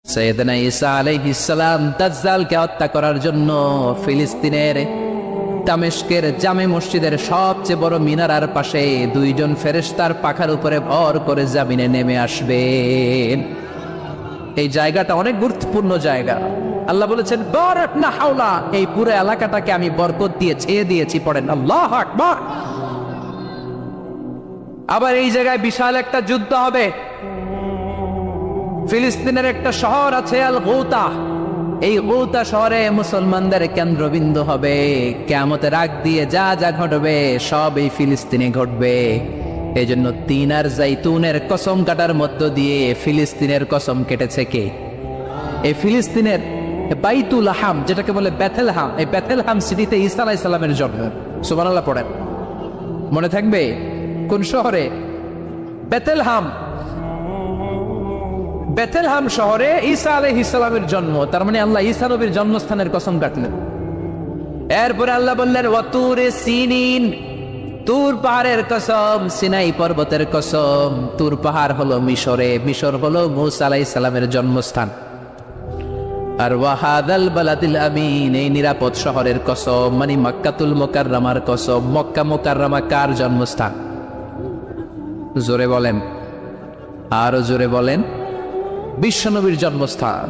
সাইয়েদনা ঈসা আলাইহিস সালাম দাজ্জালকে হত্যা করার জন্য ফিলিস্তিনের দামেস্কের জামে মসজিদের সবচেয়ে বড় মিনারার পাশে দুইজন ফেরেশতার পাখার উপরে ভর করে জমিনে নেমে আসবেন। এই জায়গাটা অনেক গুরুত্বপূর্ণ জায়গা। আল্লাহ বলেছেন বারাক না হাওলা, এই পুরো এলাকাটাকে আমি বরকত দিয়ে ছেয়ে দিয়েছি। পড়েন আল্লাহু আকবার। আবার এই জায়গায় বিশাল একটা যুদ্ধ হবে। ফিলিস্তিনের একটা শহর আছে আল গৌতা, এই গৌতা শহরে মুসলমানদের কেন্দ্রবিন্দু হবে। কিয়ামতের আগ দিয়ে যা যা ঘটবে সব এই ফিলিস্তিনে ঘটবে। এই জন্য তিন আর জাইতুনের কসম কাটার মধ্য দিয়ে ফিলিস্তিনের কসম কেটেছে কে? এই ফিলিস্তিনের বাইতুল হাম, যেটাকে বলে বেথেলহাম, এই বেথেলহাম সিটিতে ঈসা আলাইহিস সালামের জন্ম। সুবহানাল্লাহ পড়েন। মনে থাকবে কোন শহরে? বেথেলহাম। বেথেলহাম শহরে ঈসা আলাইহিস সালামের জন্ম। তার মানে আল্লাহ ঈসা নবীর জন্মস্থানের কসম কাটলেন। এরপরে আল্লাহ বললেন ওয়াতুরে সিনিন, তুর পাহাড়ের কসম, সিনাই পর্বতের কসম। তুর পাহাড় হলো মিশরে, মিশর হলো মূসা আলাইহিস সালামের জন্মস্থান। আর ওয়াহাদাল বালাদিল আমিন, এই নিরাপদ শহরের কসম, মানে মক্কাতুল মুকাররমার কসম। মক্কা মুকাররমা কার জন্মস্থান? জোরে বলেন, আরো জোরে বলেন। বিশ্বনবীর জন্মস্থান।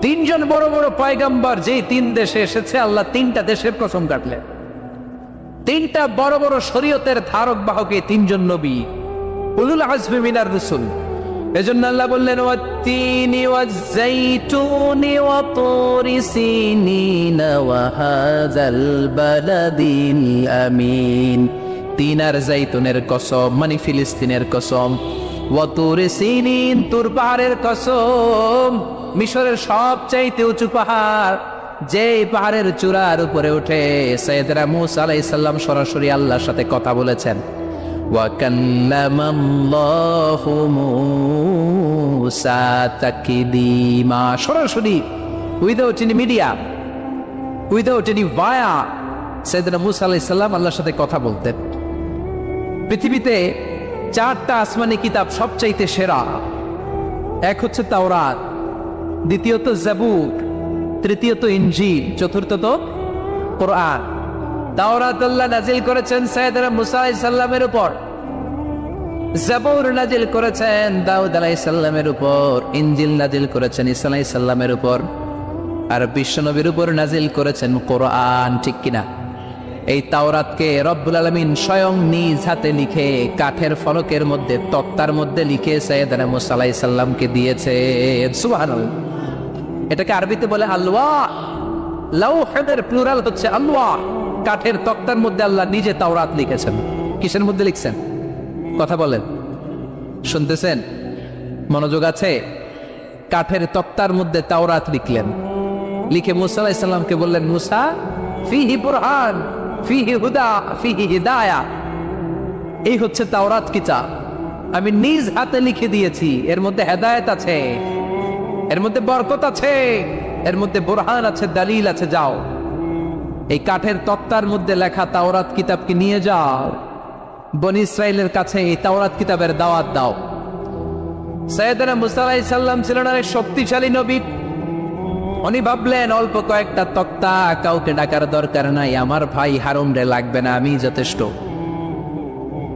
তিনজন বড় বড় পয়গম্বর যেই তিন দেশে এসেছে, আল্লাহ তিনটা দেশের কসম কাটলেন। তিনটা বড় বড় শরীয়তের ধারক বাহকে তিনজন নবী, উলুল আজমি মিনার রাসূল। এজন্য আল্লাহ বললেন ওয়াত্তিনি ওয়াজ-যাইতুনি ওয়া তুরি সিনিন ওয়া হাযাল বালাদিল আমিন। তিন আর জাইতুনের কসম, মানে ফিলিস্তিনের কসম। ওয়া তুরি সিনিন, তুর পাহাড়ের কসম, মিশরের সবচাইতে উঁচু পাহাড়, যে পাহাড়ের চূড়ার উপরে উঠে সাইয়েদনা মূসা আলাইহিস সালাম সরাসরি আল্লাহর সাথে কথা বলেছেন। ওয়া কাল্লামাল্লাহু মূসা তাকলিমা, সরাসরি, without any media, without any via, সাইয়েদনা মূসা আলাইহিস সালাম আল্লাহর সাথে কথা বলতেন। পৃথিবীতে চারটা আসমানি কিতাব সবচাইতে সেরা। এক হচ্ছে তাওরাত, দ্বিতীয়ত জাবুর, তৃতীয়ত ইনজিল, চতুর্থত কোরআন। তাওরাত আল্লাহ নাজিল করেছেন সাইয়েদনা মূসা আলাইহিস সালামের উপর, জাবুর নাজিল করেছেন দাউদ আলাইহিস সালামের উপর, ইনজিল নাজিল করেছেন ঈসা আলাইহিস সালামের উপর, আর বিশ্বনবীর উপর নাজিল করেছেন কোরআন। ঠিক কিনা? এই তাওরাতকে রব্বুল আলামিন স্বয়ং নিজ হাতে লিখে কাঠের ফলকের মধ্যে, তক্তার মধ্যে লিখে সাইয়েদনা মূসা আলাইহিস সালামকে দিয়েছে। সুবহানাল্লাহ। এটাকে আরবিতে বলে আলওয়াহ। লাউহের প্লুরাল হচ্ছে আলওয়াহ। কাঠের তক্তার মধ্যে আল্লাহ নিজে তাওরাত লিখেছেন। কিসের মধ্যে লিখছেন? কথা বলেন, শুনতেছেন? মনোযোগ আছে? কাঠের তক্তার মধ্যে তাওরাত লিখলেন। লিখে মূসা আলাইহিস সালামকে বললেন, মূসা ফিহি বুরহান, ফিহি হুদা, ফিহি হিদায়া। এই হচ্ছে তাওরাত কিতাব, আমি নিজ হাতে লিখে দিয়েছি। এর মধ্যে হেদায়েত আছে, এর মধ্যে বরকত আছে, এর মধ্যে বুরহান আছে, দলিল আছে। যাও এই কাঠের তক্তার মধ্যে লেখা তাওরাত কিতাবকে নিয়ে যাও, বনি ইসরাইলের কাছে এই তাওরাত কিতাবের দাওয়াত দাও। সাইয়েদনা মূসা আলাইহিস সালাম ছিলেন এক শক্তিশালী নবী। উনি ভাবলেন অল্প কয়েকটা তক্তা, কাউকে ডাকার দরকার নাই, আমার ভাই হারুন রে লাগবে না, আমি যথেষ্ট।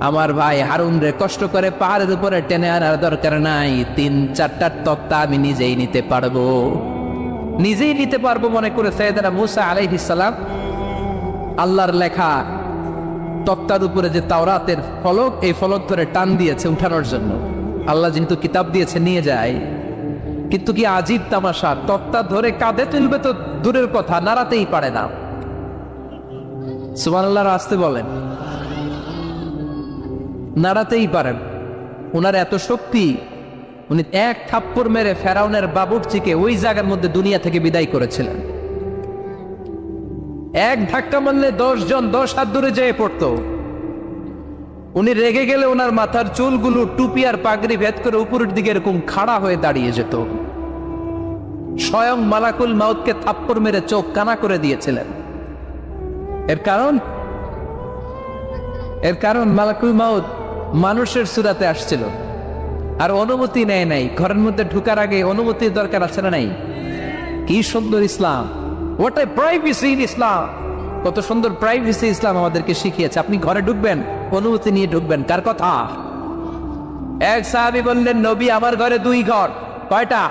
আমার ভাই হারুন রে কষ্ট করে পাহাড়ের উপরে টেনে আনার দরকার নাই, 3-4টা তক্তা আমি নিজেই নিতে পারবো, নিজেই নিতে পারবো মনে করে সাইয়েদনা মূসা আলাইহিস সালাম আল্লাহর লেখা তক্তার উপরে যে তাওরাতের ফলক, এই ফলক ধরে টান দিয়েছে উঠানোর জন্য। আল্লাহ যেহেতু কিতাব দিয়েছে নিয়ে যায়, কিন্তু কি আজীব তামাশা, তক্তা ধরে কাঁধে তুলবে তো দূরের কথা, নাড়াতেই পারে না। সুবহানাল্লাহ, আসতে বলেন। নাড়াতেই পারেন। ওনার এত শক্তি, উনি এক থাপ্পড় মেরে ফেরাউনের বাবুর্চিকে ওই জায়গার মধ্যে দুনিয়া থেকে বিদায় করেছিলেন। এক ধাক্কা মারলে 10 জন 10 হাত দূরে যেয়ে পড়তো। উনি রেগে গেলে ওনার মাথার চুলগুলো টুপি আর পাগড়ি ভেদ করে উপরের দিকে এরকম খাড়া হয়ে দাঁড়িয়ে যেত। স্বয়ং মালাকুল মাউতকে থাপ্পড় মেরে চোখ কানা করে দিয়েছিলেন। এর কারণ মালাকুল মাউত মানুষের সূরাতে আসছিল। আর অনুমতি নেয় নাই। ঘরের মধ্যে ঢুকার আগে অনুমতির দরকার আছে না নাই? কি সুন্দর ইসলাম, হোয়াট এ প্রাইভেসি ইন ইসলাম। কত সুন্দর প্রাইভেসি ইসলাম আমাদেরকে শিখিয়েছে। আপনি ঘরে ঢুকবেন, অনুমতি নিয়ে ঢুকবেন। কার কথা? এক সাহাবী বললেন, নবী আমার ঘরে 2 ঘর। কয়টা?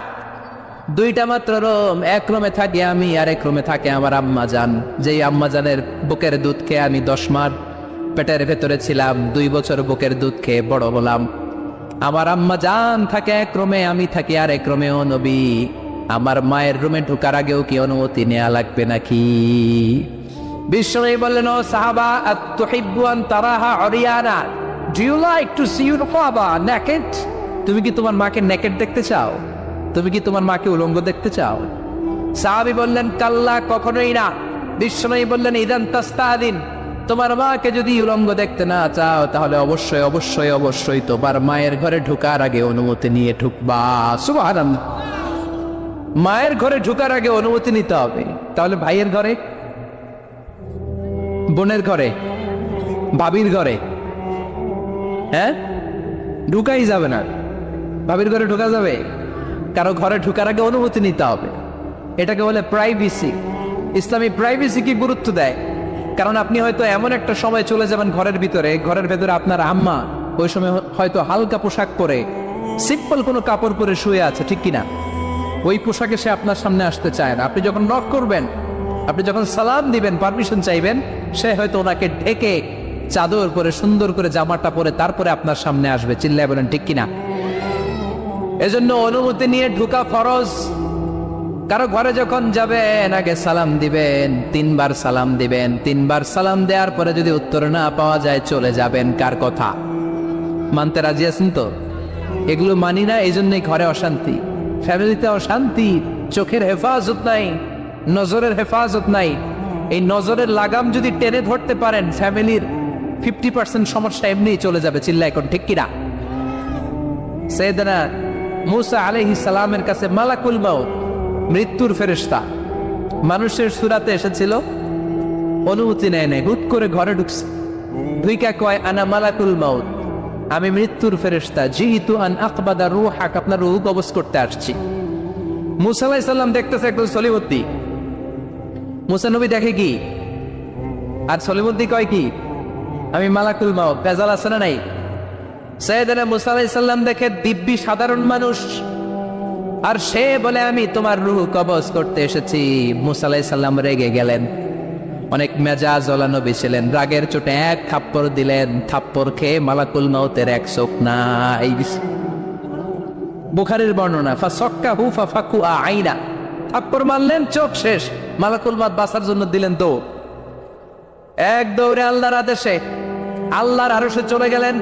2টা মাত্র রুম। এক রুমে থাকি আমি, আর এক রুমে থাকে আমার আম্মা জান। যেই আম্মা জানের বুকের দুধ খেয়ে আমি 10 মাস পেটের ভেতরে ছিলাম, 2 বছর বুকের দুধ খেয়ে বড় হলাম। আমার আম্মা জান থাকে এক রুমে, আমি থাকি আর এক রুমে। ও নবী, আমার মায়ের রুমে ঢোকার আগেও কি অনুমতি নেওয়া লাগবে নাকি? বিশ্বনবী বললেন, ও সাহাবা, আতুহিব্বু আন তারাহা উরিয়ানা, do you like to see your father naked? তুমি কি তোমার মাকে নেকেড দেখতে চাও? তুমি কি তোমার মাকে উলঙ্গ দেখতে চাও? সাহাবী বললেন, কাল্লা, কখনোই না। বিশ্বনবী বললেন, ইদান তাস্তাদিন, তোমার মাকে যদি উলঙ্গ দেখতে না চাও, তাহলে অবশ্যই অবশ্যই অবশ্যই তোমার মায়ের ঘরে ঢোকার আগে অনুমতি নিয়ে ঢুকবা। সুবহানাল্লাহ। মায়ের ঘরে ঢোকার আগে অনুমতি নিতে হবে। তাহলে ভাইয়ের ঘরে, বোনের ঘরে, ভাবির ঘরে, হ্যাঁ, ঢুকাই যাবে না। ভাবির ঘরে ঢোকা যাবে? কারো ঘরে ঢোকার আগে অনুমতি নিতে হবে। এটাকে বলে প্রাইভেসি। ইসলামী প্রাইভেসি কি গুরুত্ব দেয়? কারণ আপনি হয়তো এমন একটা সময় চলে যাবেন ঘরের ভিতরে, ঘরের ভেতরে আপনার আম্মা ওই সময় হয়তো হালকা পোশাক পরে, সিম্পল কোনো কাপড় পরে শুয়ে আছে, ঠিক কিনা? ওই পোশাকে সে আপনার সামনে আসতে চায় না। আপনি যখন নক করবেন, আপনি যখন সালাম দিবেন, পারমিশন চাইবেন, সে হয়তো ওনাকে ঢেকে চাদর পরে সুন্দর করে জামাটা পরে তারপরে আপনার সামনে আসবে। চিল্লায় বলেন ঠিক কিনা? এজন্য অনুমতি নিয়ে ঢোকা ফরজ। কারো ঘরে যখন যাবেন, আগে সালাম দিবেন, 3 বার সালাম দিবেন। 3 বার সালাম দেওয়ার পরে যদি উত্তর না পাওয়া যায়, চলে যাবেন। কার কথা? মানতে রাজি আছেন তো? এগুলো মানি না, এই জন্যই ঘরে অশান্তি, ফ্যামিলিতে অশান্তি। চোখের হেফাজত নাই, নজরের হেফাজত নাই। এই নজরের লাগাম যদি টেনে ধরতে পারেন, ফ্যামিলির 50% সমস্যা এমনিই চলে যাবে। চিল্লা এখন ঠিক কিনা? সাইয়েদনা মুসা আলাইহিস সালামের কাছে মালাকুল মাউত, মৃত্যুর ফেরেশতা, মানুষের সুরাতে এসেছিল, অনুমতি নেয় নাই, হুট করে ঘরে ঢুকছে। ঢুইকা কয়, আনা মালাকুল মাউত, আমি মৃত্যুর ফেরেশতা, জিহিতু আন আকবাদা রূহাক, আপনার রূহ কবজ করতে আসছি। মুসা আলাইহিস সালাম দেখতেছে একদম সলিমুদ্দি। মুসা নবী দেখে কি? আর সলিমুদ্দি কয় কি? আমি মালাকুল মাউত। ভেজাল আছে না নাই? সাইয়েদনা মুসা আলাইহিস সালাম দেখে দিব্যি সাধারণ মানুষ, আর সে বলে আমি তোমার রূহ কবজ করতে এসেছি। মুসা আলাইহিস সালাম রেগে গেলেন, অনেক মেজাজ ওলা নবী ছিলেন। রাগের চোটে 1 থাপ্পড় দিলেন। থাপ্পড় খেয়ে মালাকুল মাউতের 1 চোখ নাই। বুখারীর বর্ণনা, ফাসাক্কাহু ফাফাকু আইনা, থাপ্পড় মারলেন, চোখ শেষ। মালাকুল মাউত বাঁচার জন্য দিলেন দৌড়। এক দৌড়ে আল্লাহর আদেশে আল্লাহর আরশে চলে গেলেন।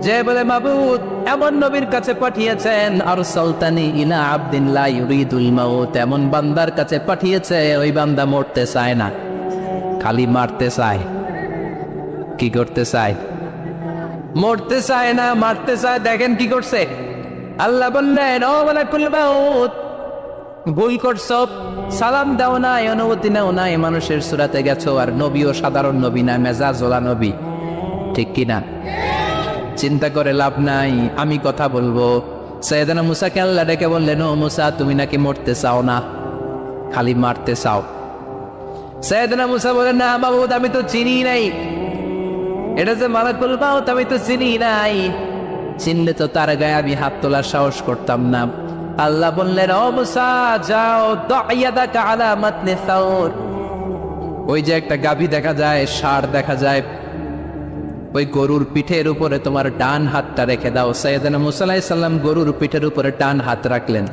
যে বলে, মাবুদ এমন নবীর কাছে পাঠিয়েছেন, আরসালতানি ইলা আবদিন লা ইউরিদুল মাউত, এমন বান্দার কাছে পাঠিয়েছে, ওই বান্দা মরতে চায় না, খালি মারতে চায়। কি করতে চায়? মরতে চায় না, মারতে চায়। দেখেন কি করছে আল্লাহ। বললেন, ও মালাকুল মাউত, ভুল করছো, সালাম দাও নাই, অনুমতি নাও নাই, মানুষের সুরাতে গেছো, আর নবীও সাধারণ নবী না, মেজাজওয়ালা নবী, ঠিক কিনা? চিন্তা করে লাভ নাই, আমি কথা বলবো। সাইয়েদনা মুসাকে আল্লাহ ডেকে বললেন, ও মুসা, তুমি নাকি মরতে চাও না, খালি মারতে চাও। সাইয়েদনা মুসা বলেন, না মাবুদ, আমি তো চিনি নাই, এটা যে মালাকুল মাউত আমি তো চিনি নাই, চিনলে তো তার গায়ে আমি হাত তোলার সাহস করতাম না। আল্লাহ বললেন, ও মুসা, যাও, দাইয়াদাকা আলা মাতনি সাউর, ওই যে একটা গাভী দেখা যায়, ষাঁড় দেখা যায়, ওই গরুর পিঠের উপরে তোমার ডান হাতটা রেখে দাও। সাইয়েদনা মুসা আলাইহিস সালাম গরুর পিঠের উপরে ডান হাত রাখলেন।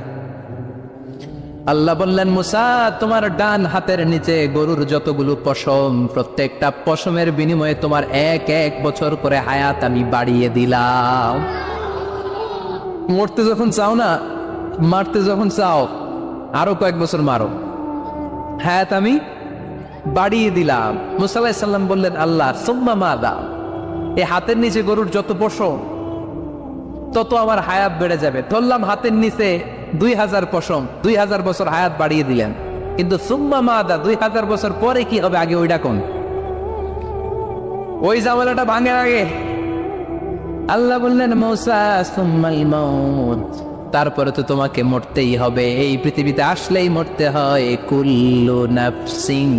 আল্লাহ বললেন, মুসা, তোমার ডান হাতের নিচে গরুর যতগুলো পশম, প্রত্যেকটা পশমের বিনিময়ে তোমার 1 বছর করে হায়াত আমি বাড়িয়ে দিলাম। মরতে যখন চাও না, মারতে যখন চাও, আরো কয়েক বছর মারো, হায়াত আমি বাড়িয়ে দিলাম। মুসা আলাইহিস সালাম বললেন, আল্লাহ সুম্মা মাদা, এই হাতের নিচে গরুর যত পশম, তত আমার হায়াত বেড়ে যাবে। ধরলাম হাতের নিচে 2000 পশম, 2000 বছর হায়াত বাড়িয়ে দিলেন, কিন্তু সুম্মা মাদা, 2000 বছর পরে কি হবে? আগে ওইটা কোন, ওই ঝামেলাটা ভাঙে আগে। আল্লাহ বললেন মূসা সুম্মাল মাউত, তারপরে তো তোমাকে মরতেই হবে, এই পৃথিবীতে আসলেই মরতে হয়। কুল্লু নাফসিন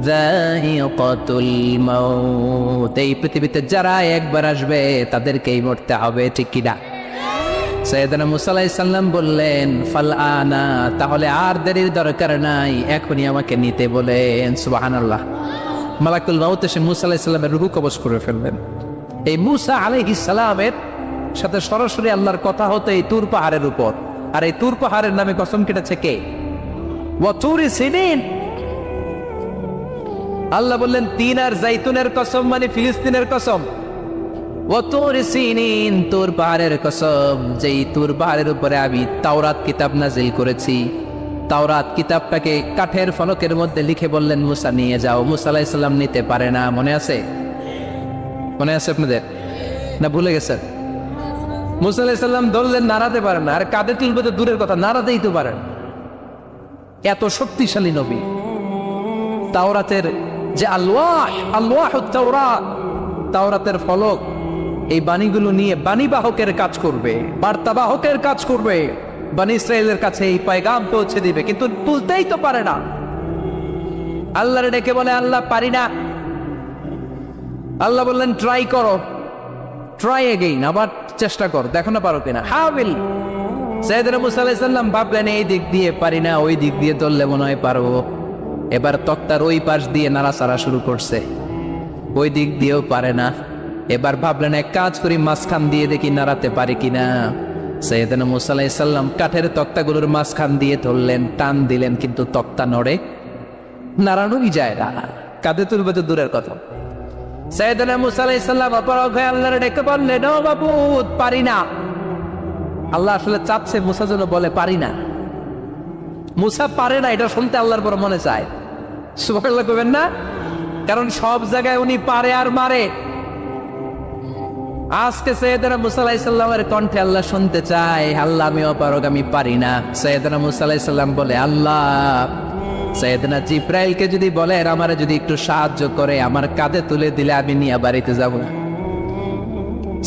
যায়িকাতুল মাউত, এই পৃথিবীতে যারা একবার আসবে তাদেরকেই মরতে হবে, ঠিক কিনা? সাইয়েদনা মূসা আলাইহিস সালাম বললেন ফাল আনা, তাহলে আর দেরির দরকার নাই, এখনই আমাকে নিতে বলেন। সুবহানাল্লাহ। মালাকুল মাউত এসে মূসা আলাইহিস সালামের রূহ কবজ করে ফেললেন। এই মূসা আলাইহিস সালামের সাথে সরাসরি আল্লাহর কথা হতো এই তুর পাহাড়ের উপর, আর এই তুর পাহাড়ের নামে কসম কেটেছে কে? ওয়া তুরি সিনিন। আল্লাহ বললেন তিন আর জাইতুনের কসম, মানে ফিলিস্তিনের কসম। ওয়া তুরি সিনিন, তুর পাহাড়ের কসম, যেই তুর পাহাড়ের উপরে আমি তাওরাত কিতাব নাজিল করেছি। তাওরাত কিতাবটাকে কাঠের ফলকের মধ্যে লিখে বললেন মূসা নিয়ে যাও। মূসা আলাইহিস সালাম নিতে পারে না, মনে আছে? মনে আছে আপনাদের না ভুলে গেছেন? মূসা আলাইহিস সালাম ধরলেন, নাড়াতে পারেন না, আর কাঁধে তুলবে তো দূরের কথা, নাড়াতেই তো পারেন। এত শক্তিশালী নবী। তাওরাতের যে আলওয়াহুত তাওরাত, তাওরাতের ফলক, এই বাণীগুলো নিয়ে বাণীবাহকের কাজ করবে, বার্তাবাহকের কাজ করবে, বনী ইসরায়েলের কাছে এই পয়গাম পৌঁছে দিবে, কিন্তু তুলতেই তো পারে না। আল্লাহর ডেকে বলে আল্লাহ পারি না। আল্লাহ বললেন ট্রাই করো, ট্রাই এগেইন, আবার চেষ্টা কর, দেখো না পারো কিনা। হাবিল সাইয়েদনা মূসা আলাইহিস সালাম ভাবলেন এই দিক দিয়ে পারি না, ওই দিক দিয়ে ধরলে মনে হয় পারবো। এবার তক্তার ওই পাশ দিয়ে নাড়াচাড়া শুরু করছে, ওই দিক দিয়েও পারে না। এবার ভাবলেন এক কাজ করি, মাঝখান দিয়ে দেখি নাড়াতে পারি কিনা। সাইয়েদনা মূসা আলাইহিস সালাম কাঠের তক্তাগুলোর মাঝখান দিয়ে ধরলেন, টান দিলেন, কিন্তু তক্তা নড়ে, নাড়ানোই যায় না, কাঁধে তুলবে তো দূরের কথা। সাইয়েদনা মূসা আলাইহিস সালাম অপরাগ হয়ে আল্লাহর ডেকে বললেন ও মাবুদ পারি না। আল্লাহ আসলে চাচ্ছে মূসা যেন বলে পারি না। মূসা পারে না এটা শুনতে আল্লাহর বড় মনে চায়। সুবহানাল্লাহ কইবেন না? কারণ সব জায়গায় উনি পারে আর মারে। আজকে সাইয়েদনা মূসা আলাইহিস সালামের কণ্ঠে আল্লাহ শুনতে চায় আল্লাহ আমি অপারগ, আমি পারি না। সাইয়েদনা মূসা আলাইহিস সালাম বলে আল্লাহ সাইয়েদনা জিব্রাইলকে যদি বলেন আমারে যদি একটু সাহায্য করে, আমার কাঁধে তুলে দিলে আমি নিয়ে বাড়িতে যাব।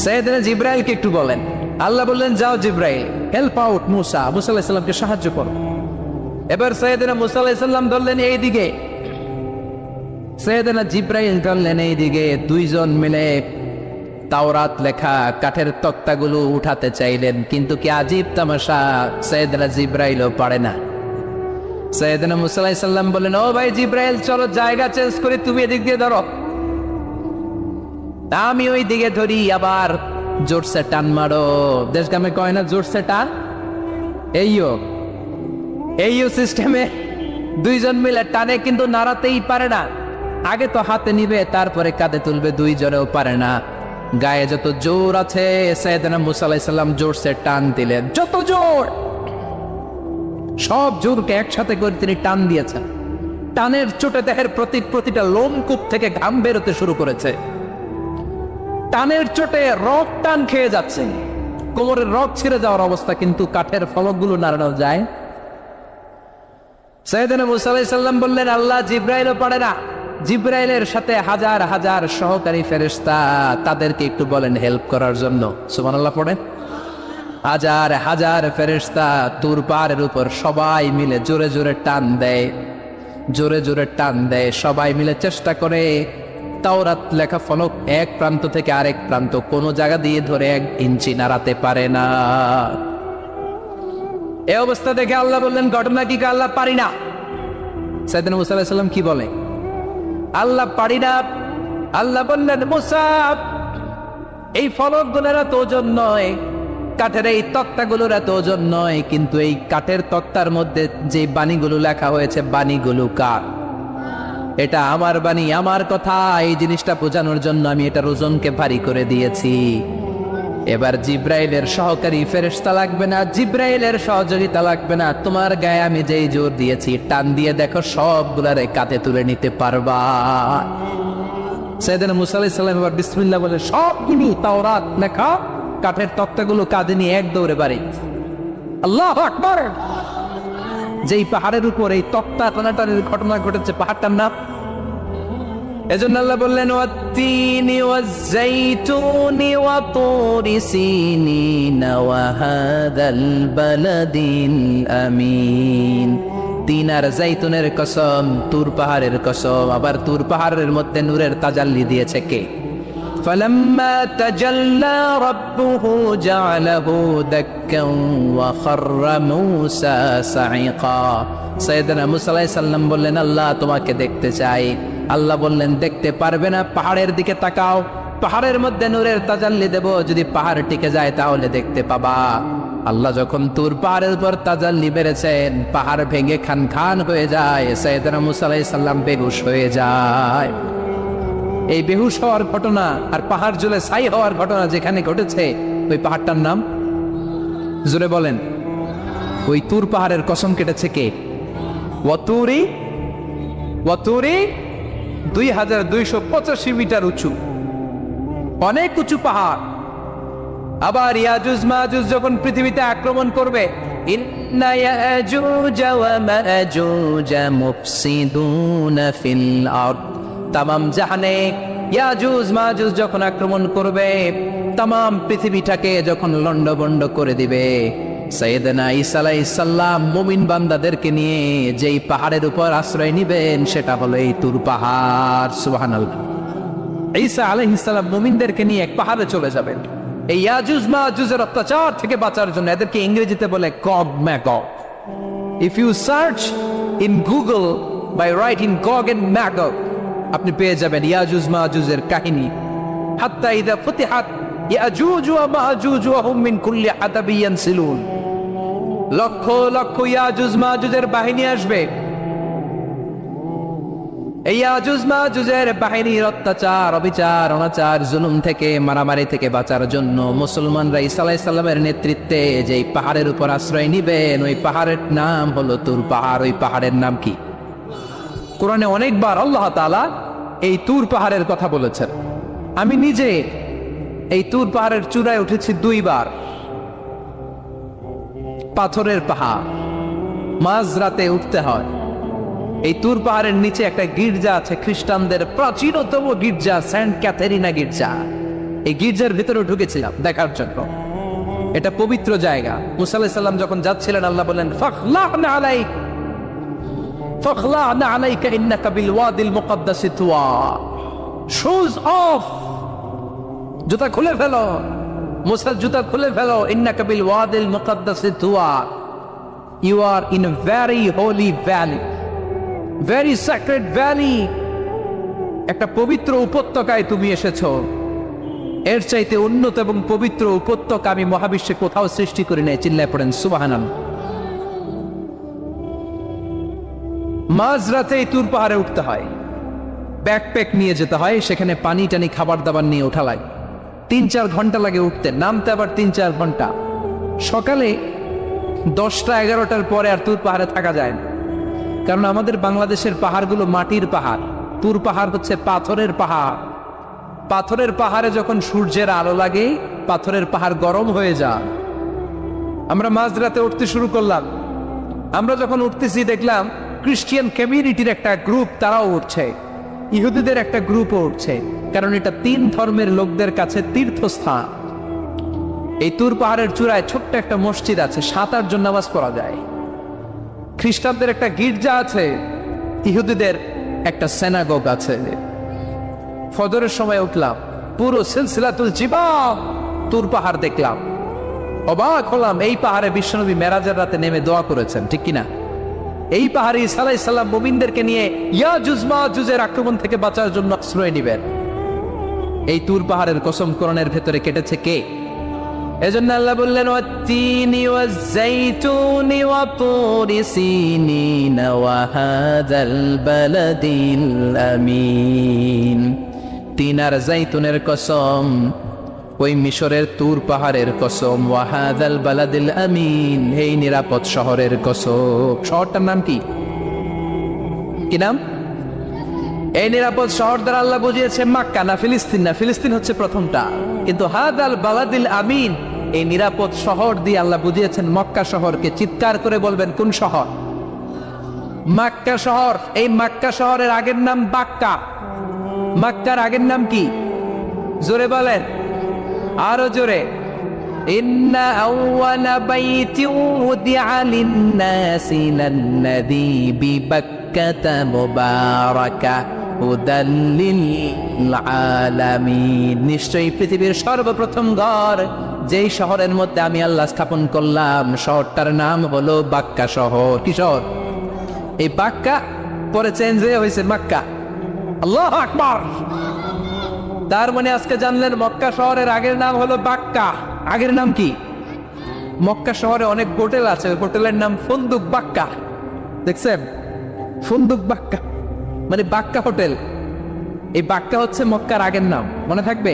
সাইয়েদনা জিব্রাইলকে একটু বলেন। আল্লাহ বললেন যাও জিব্রাইল, হেল্প আউট মূসা, মূসা আলাইহিস সালামকে সাহায্য করো। এবার সাইয়েদনা মূসা আলাইহিস সালাম ধরলেন এই দিকে, সাইয়েদনা জিব্রাইল ধরলেন এই দিকে। দুইজন মিলে তাওরাত লেখা কাঠের তক্তাগুলো উঠাতে চাইলেন, কিন্তু কি আজীব তামাশা, সাইয়েদনা জিব্রাইলও পারে না। সাইয়েদনা মূসা আলাইহিস সালাম বললেন ও ভাই জিব্রাইল চলো জায়গা চেঞ্জ করে তুমি এদিক দিয়ে ধরো, আমি ওই দিকে ধরি, আবার জোরসে টান মারো। দেশ গ্রামে কয় না জোরসে টান, এইও সিস্টেমে দুইজন মিলে টানে, কিন্তু নাড়াতেই পারে না। আগে তো হাতে নিবে, তারপরে কাঁধে তুলবে, দুইজনেও পারে না। গায়ে যত জোর আছে সাইয়েদনা মূসা আলাইহিস সালাম জোরসে টান দিলেন, যত জোর, সব জোরকে একসাথে করে তিনি টান দিয়েছেন। টানের চোটে দেহের প্রতিটা লোমকূপ থেকে ঘাম বেরোতে শুরু করেছে। টানের চোটে রক টান খেয়ে যাচ্ছে, কোমরের রক ছিঁড়ে যাওয়ার অবস্থা, কিন্তু কাঠের ফলকগুলো নাড়ানো যায়। সাইয়েদনা মূসা আলাইহিস সালাম বললেন আল্লাহ জিব্রাইলও পারে না। জিব্রাইলের সাথে হাজার হাজার সহকারী ফেরেশতা, তাদেরকে একটু বলেন হেল্প করার জন্য। সুবহানাল্লাহ পড়েন। হাজার হাজার ফেরেশতা তুর পাহাড়ের উপর সবাই মিলে জোরে জোরে টান দেয়, জোরে জোরে টান দেয়। সবাই মিলে চেষ্টা করে তাওরাত লেখা ফলক এক প্রান্ত থেকে আরেক প্রান্ত কোনো জায়গা দিয়ে ধরে 1 ইঞ্চি নাড়াতে পারে না। এই অবস্থা দেখে আল্লাহ বললেন ঘটনা কি? আল্লাহ পারি না। সাইয়েদনা মূসা আলাইহিস সালাম কি বলে? আল্লাহ পারি না। আল্লাহ বললেন মূসা এই ফলকগুলোর এত ওজন নয়, কাঠের এই তক্তাগুলোর এত ওজন নয়, কিন্তু এই কাঠের তক্তার মধ্যে যে বাণীগুলো লেখা হয়েছে বাণীগুলো কার? এটা আমার বাণী, আমার কথা। এই জিনিসটা বোঝানোর জন্য আমি এটার ওজনকে ভারী করে দিয়েছি। এবার জিব্রাইলের সহকারী ফেরেশতা লাগবে না, জিব্রাইলের সহযোগিতা লাগবে না, তোমার গায়ে আমি যেই জোর দিয়েছি টান দিয়ে দেখো সবগুলারে কাঁধে তুলে নিতে পারবা। সাইয়েদনা মূসা আলাইহিস সালাম এবার বিসমিল্লাহ বলে সবগুলো তাওরাত লেখা কাঠের তক্তাগুলো কাঁধে নিয়ে এক দৌড়ে বাড়ি। আল্লাহু আকবার। যেই পাহাড়ের উপর এই তক্তা টানাটানির ঘটনা ঘটেছে, পাহাড়টার নাম এজন্য আল্লাহ বললেন ওয়াত-তিনি ওয়াজ-যাইতুনি ওয়া তুরি সিনিন ওয়া হাযাল বালাদিল আমিন। তিন আর জাইতুনের কসম, তুর পাহাড়ের কসম। আবার তুর পাহাড়ের মধ্যে নূরের তাজাল্লি দিয়েছে কে? فلما تجلى ربه جعله دكا وخر موسى صعقا। সাইয়েদনা মুসা আলাইহিস সালাম বললেন, আল্লাহ তোমাকে দেখতে চাই। আল্লাহ বললেন, দেখতে পারবে না, পাহাড়ের দিকে তাকাও, পাহাড়ের মধ্যে নূরের তাজাল্লি দেব, যদি পাহাড় টিকে যায় তাহলে দেখতে পাবা। আল্লাহ যখন তুর পাহাড়ের উপর তাজাল্লি বেড়েছেন, পাহাড় ভেঙে খান খান হয়ে যায়, সাইয়েদনা মুসা আলাইহিস সালাম বেহুশ হয়ে যায়। এই বেহুশ হওয়ার ঘটনা আর পাহাড় জ্বলে ছাই হওয়ার ঘটনা যেখানে ঘটেছে, ওই পাহাড়টার নাম জোরে বলেন। ওই তুর পাহাড়ের কসম কেটেছে কে? ওয়াতুরি, ওয়াতুরি 2285 মিটার উঁচু, অনেক উঁচু পাহাড়। আবার ইয়াজুজ মাজুজ যখন পৃথিবীতে আক্রমণ করবে, ইন্না ইয়াজুজ ওয়া মাজুজ মুফসিদুনা ফিল আরদ। তামাম জাহানে ইয়াজুজ মাজুজ যখন আক্রমণ করবে, তামাম পৃথিবীটাকে যখন লন্ডভন্ড করে দিবে, সাইয়েদনা ঈসা আলাইহিস সালাম মুমিন বান্দাদেরকে নিয়ে যেই পাহাড়ের উপর আশ্রয় নিবেন, সেটা হলো এই তুর পাহাড়। সুবহানাল্লাহ। ঈসা আলাইহিস সালাম মুমিনদেরকে নিয়ে এক পাহাড়ে চলে যাবেন এই ইয়াজুজ মাজুজের অত্যাচার থেকে বাঁচার জন্য। এদেরকে ইংরেজিতে বলে Gog Magog. If you search in Google by writing Gog and Magog, আপনি পেয়ে যাবেন ইয়াজুজ মাজুজের কাহিনী। হাত্তা ইযা ফুতিহাত ইয়াজুজ ওয়া মাজুজ ওয়া হুম মিন কুল্লি হাদাবিন ইয়ানসিলুন। লক্ষ লক্ষ ইয়াজুজ মাজুজের বাহিনী আসবে। এই ইয়াজুজ মাজুজের বাহিনীর অত্যাচার, অবিচার, অনাচার, জুলুম থেকে, মারামারি থেকে বাঁচার জন্য মুসলমানরা ঈসা আলাইহিস সালামের নেতৃত্বে যেই পাহাড়ের উপর আশ্রয় নিবেন, ওই পাহাড়ের নাম হলো তুর পাহাড়। ওই পাহাড়ের নাম কি? কোরআনে অনেকবার আল্লাহ তাআলা এই তুর পাহাড়ের কথা বলেছেন। আমি নিজে এই তুর পাহাড়ের চূড়ায় উঠেছি 2 বার। পাথরের পাহাড়, মাঝরাতে উঠতে হয়। এই তুর পাহাড়ের নিচে একটা গির্জা আছে, খ্রিস্টানদের প্রাচীনতম গির্জা, সেন্ট ক্যাথেরিনা গির্জা। এই গির্জার ভিতরে ঢুকেছিলাম দেখার জন্য। এটা পবিত্র জায়গা। মুসা আলাইহিস সালাম যখন যাচ্ছিলেন, আল্লাহ বলেন, ফাখলা'না আলাইক ফাখলা'না আলাইকা ইন্নাকা বিল ওয়াদিল মুকাদ্দাসি তুয়া। শুজ অফ, জুতা খুলে ফেলো। মুসা জুতা খুলে ফেলো। ইন্নাকা বিল ওয়াদিল মুকাদ্দাসি তুয়া। You are in a very holy valley, very sacred valley. একটা পবিত্র উপত্যকায় তুমি এসেছো। এর চাইতে উন্নত এবং পবিত্র উপত্যকা আমি মহাবিশ্বে কোথাও সৃষ্টি করি নাই। চিল্লায় পড়েন সুবহানাল্লাহ। মাঝরাতে এই তুর পাহাড়ে উঠতে হয়, ব্যাকপ্যাক নিয়ে যেতে হয়, সেখানে পানি টানি খাবার দাবার নিয়ে ওঠা লাগে। 3-4 ঘন্টা লাগে উঠতে, নামতে আবার 3-4 ঘন্টা। সকালে 10টা-11টার পরে আর তুর পাহাড়ে থাকা যায় না, কারণ আমাদের বাংলাদেশের পাহাড়গুলো মাটির পাহাড়, তুর পাহাড় হচ্ছে পাথরের পাহাড়। পাথরের পাহাড়ে যখন সূর্যের আলো লাগে, পাথরের পাহাড় গরম হয়ে যায়। আমরা মাঝরাতে উঠতে শুরু করলাম। আমরা যখন উঠতেছি দেখলাম খ্রিস্টিয়ান কমিউনিটির একটা গ্রুপ, তারাও উঠছে, ইহুদিদের একটা গ্রুপও উঠছে, কারণ এটা 3 ধর্মের লোকদের কাছে তীর্থস্থান। এই তুর পাহাড়ের চূড়ায় ছোট্ট একটা মসজিদ আছে, 7-8 জন নামাজ পড়া যায়। খ্রিস্টানদের একটা গির্জা আছে, ইহুদিদের একটা সিনাগগ আছে। ফজরের সময় উঠলাম, পুরো সিলসিলাতুল জিবাল তুর পাহাড় দেখলাম। অবাক হলাম, এই পাহাড়ে বিশ্বনবী মেরাজের রাতে নেমে দোয়া করেছেন, ঠিক কিনা? এই পাহাড়ে ঈসা আলাইহিস সালাম মুমিনদেরকে নিয়ে ইয়াজুজ মাজুজের আক্রমণ থেকে বাঁচার জন্য আশ্রয় নিবেন। এই তুর পাহাড়ের কসম কোরআনের ভেতরে কেটেছে কে? এজন্য আল্লাহ বললেন, ওয়াত-তিনি ওয়াজ-যাইতুনি ওয়া তুরি সিনিন ওয়া হাযাল বালাদিল আমিন। তিন আর জাইতুনের কসম, ওই মিশরের তুর পাহাড়ের কসম, ওয়া হাযাল বালাদিল আমিন, এই নিরাপদ শহরের কসম। শহরটার নাম কি? কি নাম? এই নিরাপদ শহর দ্বারা আল্লাহ বুঝিয়েছে মক্কা, না ফিলিস্তিন না। ফিলিস্তিন হচ্ছে প্রথমটা, কিন্তু হাযাল বালাদিল আমিন, এই নিরাপদ শহর দিয়ে আল্লাহ বুঝিয়েছেন মক্কা শহরকে। চিৎকার করে বলবেন, কোন শহর? মক্কা শহর। এই মক্কা শহরের আগের নাম বাক্কা। মক্কার আগের নাম কি? জোরে বলেন, আরো জোরে। ইন্না আউওয়ালা বাইতিন উদিআ লিন-নাসি লাল্লাযী বিবাক্কাতা মুবারাকা হুদাল লিল আলামিন। নিশ্চয়ই পৃথিবীর সর্বপ্রথম ঘর যেই শহরের মধ্যে আমি আল্লাহ স্থাপন করলাম, শহরটার নাম হলো বাক্কা শহর। কি শহর? এই বাক্কা পরে চেঞ্জ হয়ে হয়েছে মক্কা। আল্লাহু আকবার। তার মানে আজকে জানলেন মক্কা শহরের আগের নাম হলো বাক্কা। আগের নাম কি? মক্কা শহরে অনেক হোটেল আছে, হোটেলের নাম ফুন্দুক বাক্কা। দেখছেন? ফুন্দুক বাক্কা মানে বাক্কা হোটেল। এই বাক্কা হচ্ছে মক্কার আগের নাম, মনে থাকবে।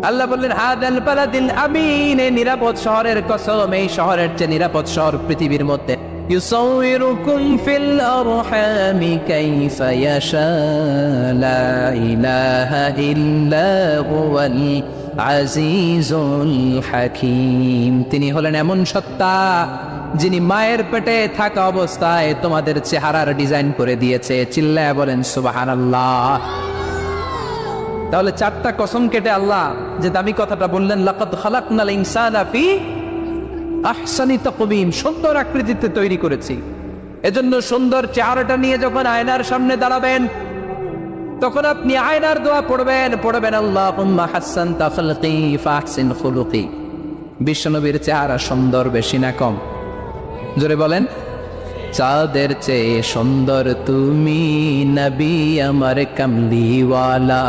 আল্লাহ বললেন হাদাল বালাদিল আমিন, এই নিরাপদ শহরের কসম, এই শহরের চেয়ে নিরাপদ শহর পৃথিবীর মধ্যে। ইউসাউইরুকুম ফিল আরহামি কাইফা ইয়াশা লা ইলাহা ইল্লা হুয়াল আজিজুল হাকীম। তিনি হলেন এমন সত্তা যিনি মায়ের পেটে থাকা অবস্থায় তোমাদের চেহারার ডিজাইন করে দিয়েছে। চিল্লায়া বলেন সুবহানাল্লাহ। তাহলে চারটা কসম কেটে আল্লাহ যে দামি কথাটা বললেন, লাকাদ খালাকনাল ইনসানা ফি আহসানি তাকওয়িম, সুন্দর আকৃতিতে তৈরি করেছি। এজন্য সুন্দর চেহারাটা নিয়ে যখন আয়নার সামনে দাঁড়াবেন, তখন আপনি আয়নার দোয়া পড়বেন আল্লাহুম্মা হাসসানতা খালকি ফাহসিন খুলুকি। বিশ্বনবীর চেহারা সুন্দর বেশি না কম? জোরে বলেন। চাঁদের চেয়ে সুন্দর তুমি নবী আমার কামলিওয়ালা,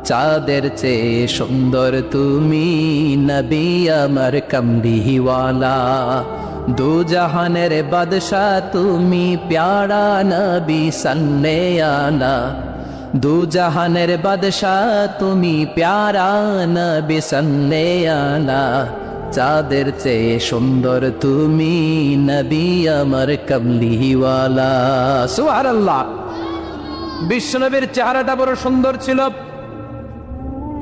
চাঁদের চেয়ে সুন্দর তুমি নবী আমার কামলিওয়ালা। দু জাহানের বাদশাহ তুমি প্যারা নবী সাল্লে আলা, দু জাহানের বাদশাহ তুমি প্যারা নবী সাল্লে আলা। চাঁদের চেয়ে সুন্দর তুমি নবী আমার কামলিওয়ালা। সুবহানাল্লাহ। বিশ্বনবীর চেহারাটা বড় সুন্দর ছিল।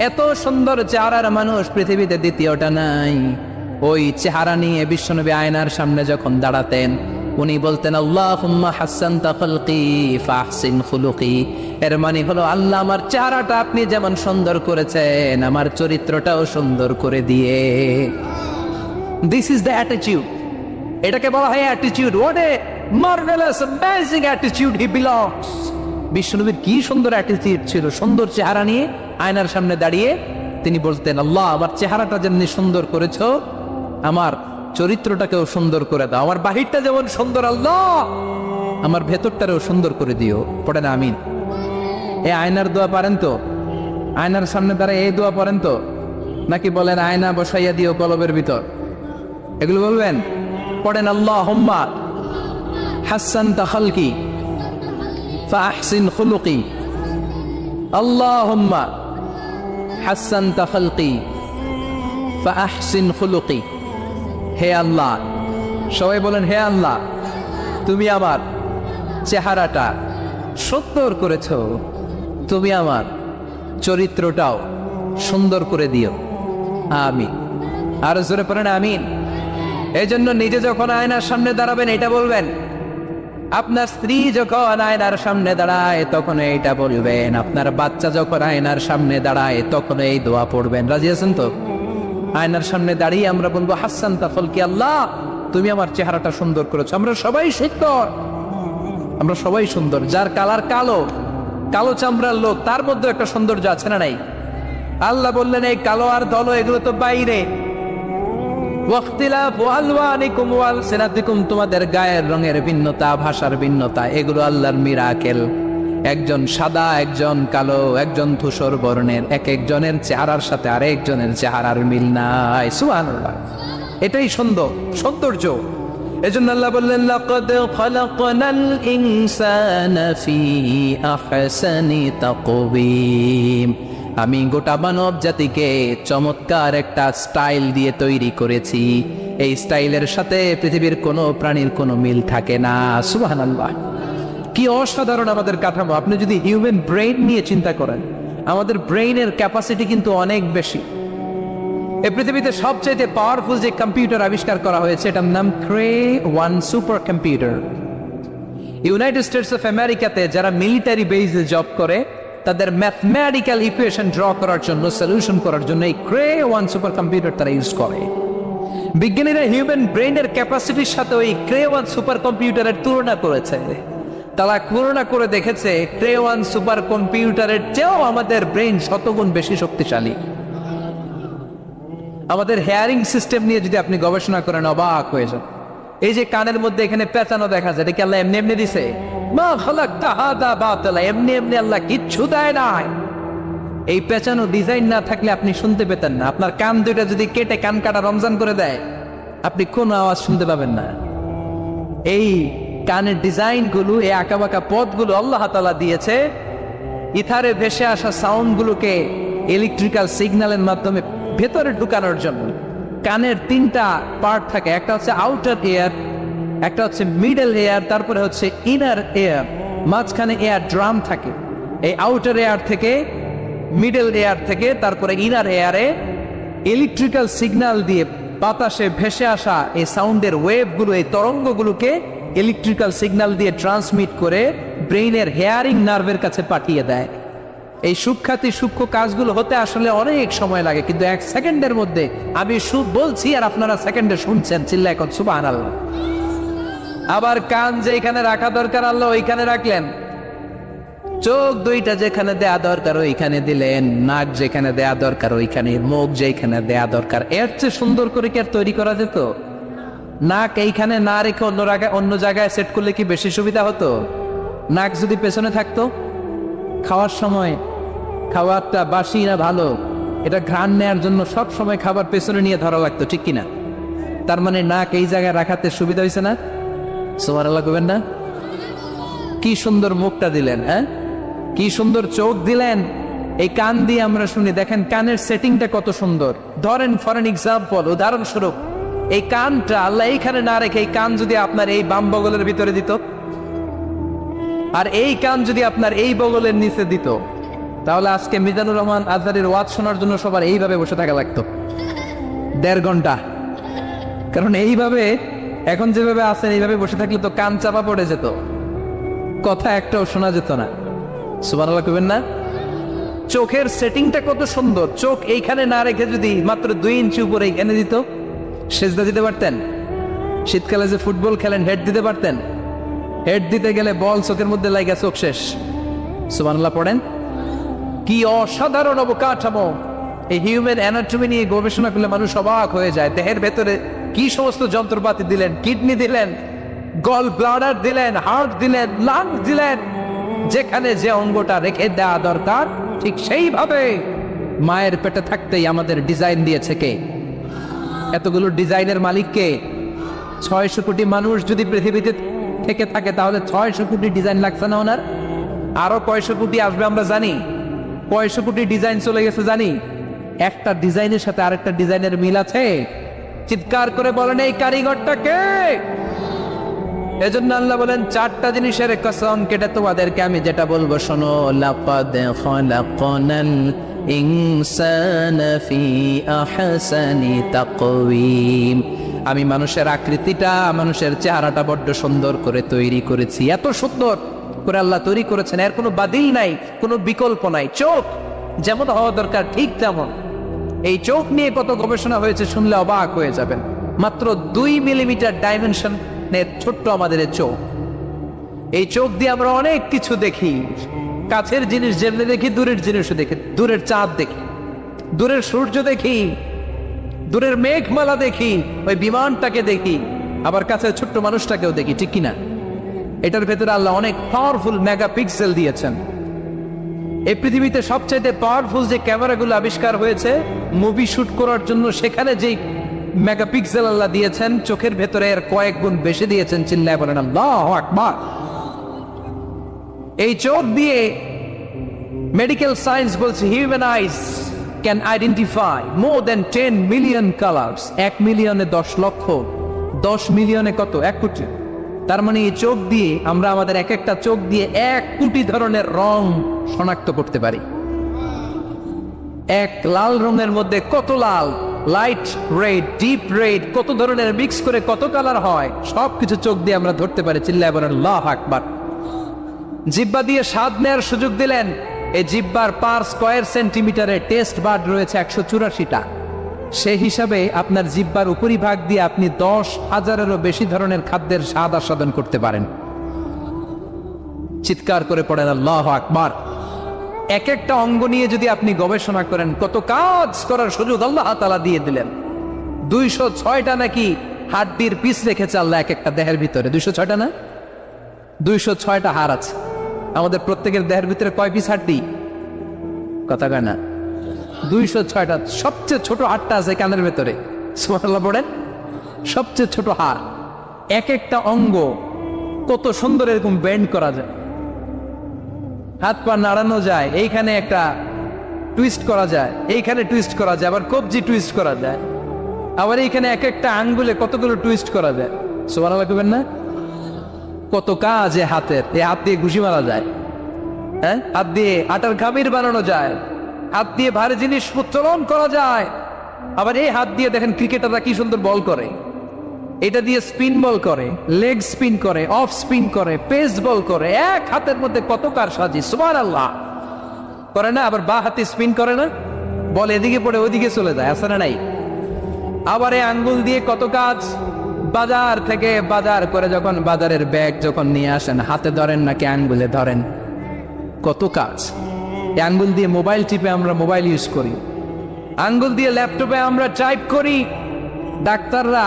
এত সুন্দর চেহারার মানুষ পৃথিবীতে দ্বিতীয়টা নাই। ওই চেহারা নিয়ে বিশ্বনবী আয়নার সামনে যখন দাঁড়াতেন, উনি বলতেন আল্লাহুম্মা হাসসানতা খালকি ফাহসিন খুলুকি। এর মানে হলো, আল্লাহ আমার চেহারাটা আপনি যেমন সুন্দর করেছেন, আমার চরিত্রটাও সুন্দর করে দিয়ে। This is the attitude. এটাকে বলা হয় attitude. What a marvellous amazing attitude he belongs. বিশ্বনবীর কি সুন্দর অ্যাটিটিউড ছিল। সুন্দর চেহারা নিয়ে আয়নার সামনে দাঁড়িয়ে তিনি বলতেন, আল্লাহ আমার চেহারাটা যেমনি সুন্দর করেছো, আমার চরিত্রটাকেও সুন্দর করে দাও। আমার বাহিরটা যেমন সুন্দর, আল্লাহ আমার ভেতরটারেও সুন্দর করে দিও। পড়েন আমিন। এই আয়নার দোয়া পারেন তো? আয়নার সামনে দাঁড়ায় এই দোয়া পড়েন তো? নাকি বলেন আয়না বসাইয়া দিও কলবের ভিতর? এগুলো বলবেন? পড়েন আল্লাহুম্মা হাসসানতা খালকি ফাহসিন খুলুকি, আল্লাহুম্মা হাসসানতা খালকি ফাহসিন খুলুকি। হে আল্লাহ, সবাই বলেন হে আল্লাহ তুমি আমার চেহারাটা সুন্দর করেছো, তুমি আমার চরিত্রটাও সুন্দর করে দিও। আমিন। আর জোরে পড়েন আমিন। এই জন্য নিজে যখন আয়নার সামনে দাঁড়াবেন এটা বলবেন, আপনার স্ত্রী যখন আয়নার সামনে দাঁড়ায় তখন এইটা বলবেন, আপনার বাচ্চা যখন আয়নার সামনে দাঁড়ায় তখন এই দোয়া পড়বেন। রাজি আছেন তো? আয়নার সামনে দাঁড়িয়ে আমরা বলবো হাসসানতা খালকি, আল্লাহ তুমি আমার চেহারাটা সুন্দর করেছো। আমরা সবাই সুন্দর, আমরা সবাই সুন্দর। যার কালার কালো, কালো চামড়ার লোক, তার মধ্যে একটা সৌন্দর্য আছে না নাই? আল্লাহ বললেন এই কালো আর দলো এগুলো তো বাইরে। তোমাদের গায়ের রঙের ভিন্নতা, ভাষার ভিন্নতা, এগুলো আল্লাহর মিরাকেল। একজন সাদা, একজন কালো, একজন ধূসর বর্ণের, এক একজনের চেহারার সাথে আরেকজনের চেহারার মিল নাই। সুবহানাল্লাহ। এটাই সৌন্দর্য। এজন্য আল্লাহ বললেন লাকাদ খালাকনাল ইনসানা ফি আহসানি তাকওয়িম। আমি গোটা মানব জাতিকে চমৎকার একটা স্টাইল দিয়ে তৈরি করেছি। এই স্টাইলের সাথে পৃথিবীর কোনো প্রাণীর কোনো মিল থাকে না। সুবহানাল্লাহ। কি অসাধারণ আমাদের কাঠামো। আপনি যদি হিউম্যান ব্রেইন নিয়ে চিন্তা করেন, আমাদের ব্রেইনের ক্যাপাসিটি কিন্তু অনেক বেশি। এই পৃথিবীতে সবচেয়ে পাওয়ারফুল যে কম্পিউটার আবিষ্কার করা হয়েছে এটার নাম Cray-1 super computer. United states of আমেরিকাতে যারা মিলিটারি বেসে জব করে তাদের ম্যাথমেটিক্যাল ইকুয়েশন ড্র করার জন্য, সলিউশন করার জন্য এই ক্রে 1 সুপার কম্পিউটার তারা ইউজ করে। বিজ্ঞানীরা হিউম্যান ব্রেইনের ক্যাপাসিটির সাথে ওই ক্রে 1 সুপার কম্পিউটারের তুলনা করেছে। তারা তুলনা করে দেখেছে ক্রে 1 সুপার কম্পিউটারের চেয়েও আমাদের ব্রেইন শতগুণ বেশি শক্তিশালী। আমাদের হেয়ারিং সিস্টেম নিয়ে যদি আপনি গবেষণা করেন অবাক হয়ে যান। এই যে কানের মধ্যে এখানে পেঁচানো দেখা যায়, এটা কি আল্লাহ এমনি এমনি দিছে? মা খালাকতা হাদা বাতিলা, এমনি এমনি আল্লাহ কিচ্ছু দেয় নাই। এই পেঁচানো ডিজাইন না থাকলে আপনি শুনতে পেতেন না। আপনার কান দুইটা যদি কেটে কান কাটা রমজান করে দেয়, আপনি কোনো আওয়াজ শুনতে পাবেন না। এই কানের ডিজাইন গুলো, এই আঁকাবাঁকা পথগুলো আল্লাহ তাআলা দিয়েছে ইথারে ভেসে আসা সাউন্ড গুলোকে ইলেকট্রিক্যাল সিগন্যালের মাধ্যমে ভেতরে ঢুকানোর জন্য। কানের 3টা পার্ট থাকে, একটা হচ্ছে আউটার এয়ার, একটা হচ্ছে মিডল এয়ার, তারপরে হচ্ছে ইনার এয়ার, মাঝখানে এয়ার ড্রাম থাকে। এই আউটার এয়ার থেকে, মিডল এয়ার থেকে, তারপরে ইনার এয়ারে ইলেকট্রিক্যাল সিগন্যাল দিয়ে বাতাসে ভেসে আসা এই সাউন্ডের ওয়েভগুলো, এই তরঙ্গগুলোকে ইলেকট্রিক্যাল সিগন্যাল দিয়ে ট্রান্সমিট করে ব্রেইনের হেয়ারিং নার্ভের কাছে পাঠিয়ে দেয়। এই সূক্ষ্ম কাজগুলো হতে আসলে অনেক সময় লাগে, কিন্তু 1 সেকেন্ডের মধ্যে আমি বলছি আর আপনারা সেকেন্ডে শুনছেন। চিল্লা এখন সুবহানাল্লাহ। আবার কান যেখানে রাখা দরকার আল্লাহ ওইখানে রাখলেন, চোখ দুইটা যেখানে দেয়া দরকার ওইখানে দিলেন, নাক যেখানে দেয়া দরকার ওইখানে, মুখ যেখানে দেয়া দরকার। এর চেয়ে সুন্দর করে কি আর তৈরি করা যেত? নাক এইখানে না রেখে অন্য জায়গায় সেট করলে কি বেশি সুবিধা হতো? নাক যদি পেছনে থাকতো, খাওয়ার সময় খাবারটা বাসি না ভালো এটা ঘ্রাণ নেয়ার জন্য সব সময় খাবার পেছনে নিয়ে ধরা লাগতো, ঠিক কিনা? তার মানে নাক এই জায়গায় রাখাতে সুবিধা হয়েছে না? সুবহানাল্লাহ কইবেন না? কি সুন্দর মুখটা দিলেন, হ্যাঁ, কি সুন্দর চোখ দিলেন। এই কান দিয়ে আমরা শুনি, দেখেন কানের সেটিংটা কত সুন্দর। ধরেন ফর এন এক্সাম্পল, উদাহরণস্বরূপ, এই কানটা আল্লাহ এইখানে না রেখে এই কান যদি আপনার এই বাম বগলের ভিতরে দিত, আর এই কান যদি আপনার এই বগলের নিচে দিত, তাহলে আজকে মিজানুর রহমান আজহারের ওয়াজ শোনার জন্য সবার এইভাবে বসে থাকা লাগতো 1.5 ঘন্টা। কারণ এইভাবে এখন যেভাবে আছেন এইভাবে বসে থাকলে তো কান চাপা পড়ে যেত, কথা একটাও শোনা যেত না। সুবহানাল্লাহ কইবেন না? চোখের সেটিংটা কত সুন্দর। চোখ এইখানে না রেখে যদি মাত্র 2 ইঞ্চি উপরে এইখানে দিত, সেজদা দিতে পারতেন। শীতকালে যে ফুটবল খেলেন, হেড দিতে পারতেন। হেড দিতে গেলে বল চোখের মধ্যে লাগা, চোখ শেষ। সুবহানাল্লাহ পড়েন। কি অসাধারণ অবকাঠামো! এই হিউম্যান অ্যানাটমি নিয়ে গবেষণা করলে মানুষ অবাক হয়ে যায়। দেহের ভেতরে কি সমস্ত যন্ত্রপাতি দিলেন, কিডনি দিলেন, গল ব্লাডার দিলেন, হার্ট দিলেন, লাং দিলেন। যেখানে যে অঙ্গটা রেখে দেওয়া দরকার ঠিক সেইভাবে মায়ের পেটে থাকতেই আমাদের ডিজাইন দিয়েছে কে? এতগুলো ডিজাইনের মালিক কে? 600 কোটি মানুষ যদি পৃথিবীতে থেকে থাকে তাহলে 600 কোটি ডিজাইন লাগছে না ওনার? আরো কয়শো কোটি আসবে আমরা জানি। কয়শো কোটি ডিজাইন চলে গেছে জানি। একটা ডিজাইনের সাথে আরেকটা ডিজাইনের মিল আছে? চিৎকার করে বলেন এই কারিগরটা কে? এজন্য আল্লাহ বলেন 4টা জিনিসের কসম কেটে তোমাদেরকে আমি যেটা বলবো শোনো। লাকাদ খালাকনাল ইনসানা ফি আহসানি তাকওয়িম। আমি মানুষের আকৃতিটা, মানুষের চেহারাটা বড্ড সুন্দর করে তৈরি করেছি। এত সুন্দর করে আল্লাহ তৈরি করেছেন, এর কোনো বাতিল নাই, কোনো বিকল্প নাই। চোখ যেমন হওয়া দরকার ঠিক তেমন। এই চোখ নিয়ে কত গবেষণা হয়েছে শুনলে অবাক হয়ে যাবেন। মাত্র 2 মিলিমিটার ডাইমেনশনের ছোট্ট আমাদের চোখ। এই চোখ দিয়ে আমরা অনেক কিছু দেখি। কাছের জিনিস যেমনি দেখি, দূরের জিনিসও দেখি। দূরের চাঁদ দেখি, দূরের সূর্য দেখি, দূরের মেঘমালা দেখি, ওই বিমানটাকে দেখি, আবার কাছে ছোট্ট মানুষটাকেও দেখি, ঠিক কিনা? এটার ভেতরে আল্লাহ অনেক পাওয়ারফুল মেগাপিক্সেল দিয়েছেন। এই পৃথিবীতে সবচাইতে পাওয়ারফুল যে ক্যামেরাগুলো আবিষ্কার হয়েছে মুভি শুট করার জন্য, সেখানে যে মেগাপিক্সেল আল্লাহ দিয়েছেন চোখের ভেতরে এর কয়েক গুণ বেশি দিয়েছেন। চিল্লায় বলেন আল্লাহু আকবার। এই চোখ দিয়ে মেডিকেল সায়েন্স বলছে human eyes can identify more than 10 million colours. 1 মিলিয়নে 10 লক্ষ, 10 মিলিয়নে কত? 1 কোটি। তার মানে এই চোখ দিয়ে আমরা আমাদের এক একটা চোখ দিয়ে 1 কোটি ধরনের রং শনাক্ত করতে পারি। এক লাল রঙের মধ্যে কত লাল, লাইট রেড, ডিপ রেড, কত ধরনের মিক্স করে কত কালার হয়, সবকিছু চোখ দিয়ে আমরা ধরতে পারি। চিল্লায় বলেন আল্লাহু আকবার। জিহ্বা দিয়ে স্বাদ নেওয়ার সুযোগ দিলেন। এই জিহ্বার পার স্কয়ার সেন্টিমিটারে টেস্ট বাড রয়েছে 184টা। সেই হিসাবে আপনার জিহ্বার উপরিভাগ দিয়ে আপনি 10,000-এরও বেশি ধরনের খাদ্যের স্বাদ আস্বাদন করতে পারেন। চিৎকার করে পড়েন আল্লাহু আকবার। এক একটা অঙ্গ নিয়ে যদি আপনি গবেষণা করেন, কত কাজ করার সুযোগ আল্লাহ তাআলা দিয়ে দিলেন। 206টা নাকি হাড্ডির পিস রেখেছে আল্লাহ এক একটা দেহের ভিতরে। 206টা না, 206টা হাড় আছে। আমাদের প্রত্যেকের দেহের ভিতরে কয় পিস হাড্ডি? কথা কয় না, 206টা। সবচেয়ে ছোট হাড়টা আছে কানের ভেতরে, সুবহানাল্লাহ পড়েন। সবচেয়ে ছোট হাড়, এক একটা অঙ্গ কত সুন্দর এরকম বেন্ড করা যায়, হাত পা নাড়ানো যায়, এইখানে একটা টুইস্ট করা যায়, এইখানে টুইস্ট করা যায়, আবার কবজি টুইস্ট করা যায়, আবার এইখানে এক একটা আঙ্গুলে কতগুলো টুইস্ট করা যায়। সুবহানাল্লাহ কইবেন না? কত কাজ এ হাতের। এই হাত দিয়ে ঘুষি মারা যায়, হ্যাঁ, হাত দিয়ে আটার খামির বানানো যায়, হাত দিয়ে ভারী জিনিস উত্তোলন করা যায়। আবার এই হাত দিয়ে দেখেন ক্রিকেটাররা কি সুন্দর বল করে, এটা দিয়ে স্পিন বল করে, লেগ স্পিন করে, অফ স্পিন করে, পেস বল করে। এক হাতের মধ্যে কত কারসাজি, সুবহানাল্লাহ করে না? আবার বা হাতে স্পিন করে না, বল এদিকে পড়ে ওইদিকে চলে যায়, আছে না নাই? আবার এই আঙ্গুল দিয়ে কত কাজ। বাজার থেকে বাজার করে যখন বাজারের ব্যাগ যখন নিয়ে আসেন, হাতে ধরেন নাকি আঙ্গুলে ধরেন, কত কাজ। এই আঙ্গুল দিয়ে মোবাইল টিপে আমরা মোবাইল ইউজ করি, আঙ্গুল দিয়ে ল্যাপটপে আমরা টাইপ করি। ডাক্তাররা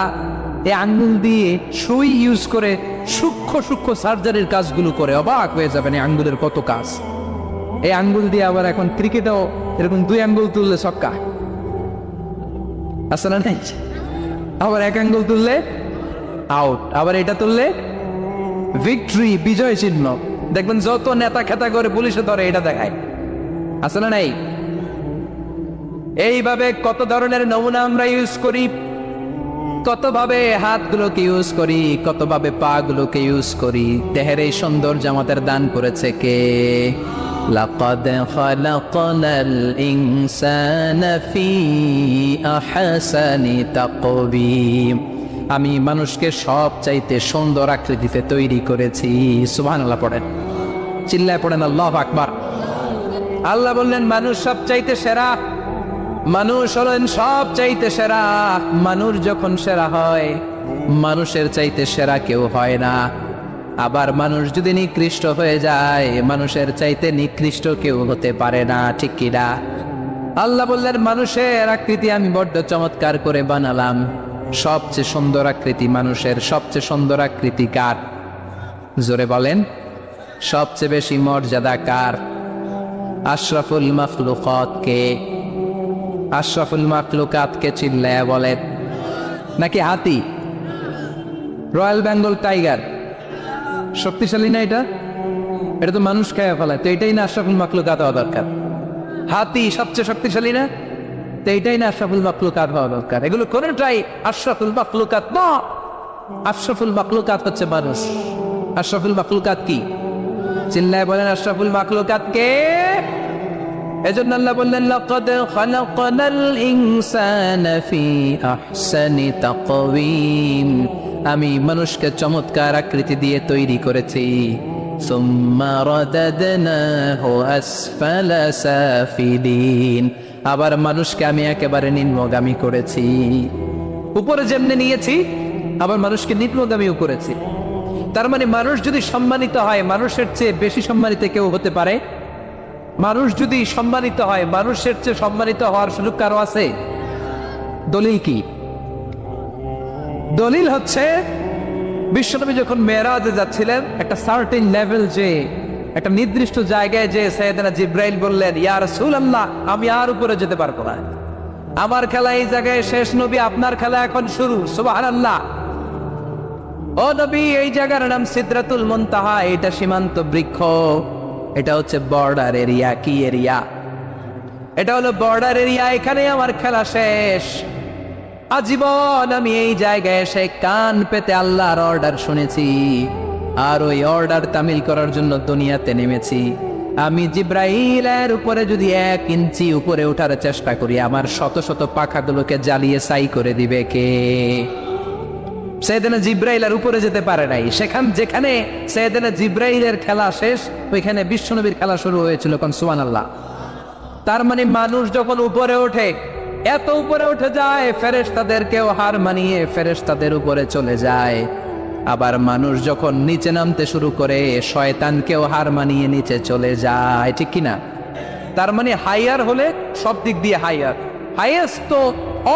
এই আঙ্গুল দিয়ে সুই ইউজ করে সূক্ষ্ম সূক্ষ্ম সার্জারির কাজগুলো করে। অবাক হয়ে যাবেন এই আঙ্গুলের কত কাজ। এই আঙ্গুল দিয়ে আবার এখন ক্রিকেটেও এরকম 2 আঙ্গুল তুললে ছক্কা, আছে না নাই? আবার 1 আঙ্গুল তুললে আউট, আবার এটা তুললে ভিক্টরি, বিজয় চিহ্ন। দেখবেন যত নেতা খেতা করে পুলিশে ধরে এটা দেখায়, আছে না নাই? এইভাবে কত ধরনের নমুনা আমরা ইউজ করি, কতভাবে হাতগুলোকে ইউজ করি, কতভাবে পা গুলোকে ইউজ করি। দেহের এই সৌন্দর্য আমাদের দান করেছে কে? লাকাদ খালাকনাল ইনসানা ফি আহসানি তাকওয়িম। আমি মানুষকে সব চাইতে সুন্দর আকৃতিতে তৈরি করেছি। সুবহানাল্লাহ পড়েন, চিল্লায় পড়েন আল্লাহু আকবার। আল্লাহ বললেন মানুষ সব চাইতে সেরা, মানুষ হলেন সব চাইতে সেরা। মানুষ যখন সেরা হয়, মানুষের চাইতে সেরা কেউ হয় না। আবার মানুষ যদি নিকৃষ্ট হয়ে যায়, মানুষের চাইতে নিকৃষ্ট কেউ হতে পারে না, ঠিক কিনা? আল্লাহ বললেন মানুষের আকৃতি আমি বড্ড চমৎকার করে বানালাম। সবচেয়ে সুন্দর আকৃতি মানুষের। সবচেয়ে সুন্দর আকৃতি কার? জোরে বলেন। সবচেয়ে বেশি মর্যাদা কার? আশরাফুল মাখলুকাত কে? আশরাফুল মাখলুকাত কে? চিল্লায়া বলেন। নাকি হাতি? রয়্যাল বেঙ্গল টাইগার শক্তিশালী না? এটা তো মানুষ খেয়ে ফেলায়, তো এটাই না আশরাফুল মাখলুকাত হওয়া দরকার? হাতি সবচেয়ে শক্তিশালী না? তো এইটাই না আশরাফুল মাখলুকাত হওয়া দরকার? এগুলো কোনটাই আশরাফুল মাখলুকাত না। আশরাফুল মাখলুকাত হচ্ছে মানুষ। আশরাফুল মাখলুকাত কি? চিল্লায় বলেন আশরাফুল মাখলুকাত কে? এজন্য আল্লাহ বললেন লাকাদ খালাকনাল ইনসানা ফি আহসানি তাকওয়িম। আমি মানুষকে চমৎকার আকৃতি দিয়ে তৈরি করেছি। সুম্মা রাদাদনাহু আসফালা সাফিলিন। আবার মানুষকে আমি একেবারে নিম্নগামী করেছি। উপরে যেমনি নিয়েছি, আবার মানুষকে নিম্নগামীও করেছি। তার মানে মানুষ যদি সম্মানিত হয়, মানুষের চেয়ে বেশি সম্মানিত কেউ হতে পারে? মানুষ যদি সম্মানিত হয়, মানুষের চেয়ে সম্মানিত হওয়ার সুযোগ কারো আছে? দলিল কি? দলিল হচ্ছে বিশ্বনবী যখন মেরাজে যাচ্ছিলেন, একটা সার্টেন লেভেল, যে একটা নির্দিষ্ট জায়গায় যে সাইয়েদনা জিব্রাইল বললেন ইয়া রাসূলুল্লাহ আমি আর উপরে যেতে পারবো না, আমার খেলা এই জায়গায় শেষ, নবী আপনার খেলা এখন শুরু। সুবহানাল্লাহ। ও নবী, এই জায়গার নাম সিদরাতুল মুনতাহা, এটা সীমান্ত বৃক্ষ, এটা হচ্ছে বর্ডার এরিয়া। কি এরিয়া? এটা হলো বর্ডার এরিয়া, এখানে আমার খেলা শেষ। আজীবন আমি এই জায়গায় এসে কান পেতে আল্লাহর অর্ডার শুনেছি, আর ওই অর্ডার তামিল করার জন্য দুনিয়াতে নেমেছি। আমি জিব্রাইলের উপরে যদি 1 ইঞ্চি উপরে ওঠার চেষ্টা করি, আমার শত শত পাখাগুলোকে জ্বালিয়ে ছাই করে দিবে কে? সাইয়েদনা জিব্রাইল আর উপরে যেতে পারে নাই। যেখানে সাইয়েদনা জিব্রাইলের খেলা শেষ, ওইখানে বিশ্বনবীর খেলা শুরু হয়েছিল। কোন সুবহানাল্লাহ। তার মানে মানুষ যখন উপরে ওঠে, এত উপরে উঠে যায়, ফেরেশতাদেরকেও হার মানিয়ে ফেরেশতাদের উপরে চলে যায়। আবার মানুষ যখন নিচে নামতে শুরু করে, শয়তানকেও হার মানিয়ে নিচে চলে যায়, ঠিক কিনা? তার মানে হাইয়ার হলে সব দিক দিয়ে হাইয়ার। হাইয়েস্ট তো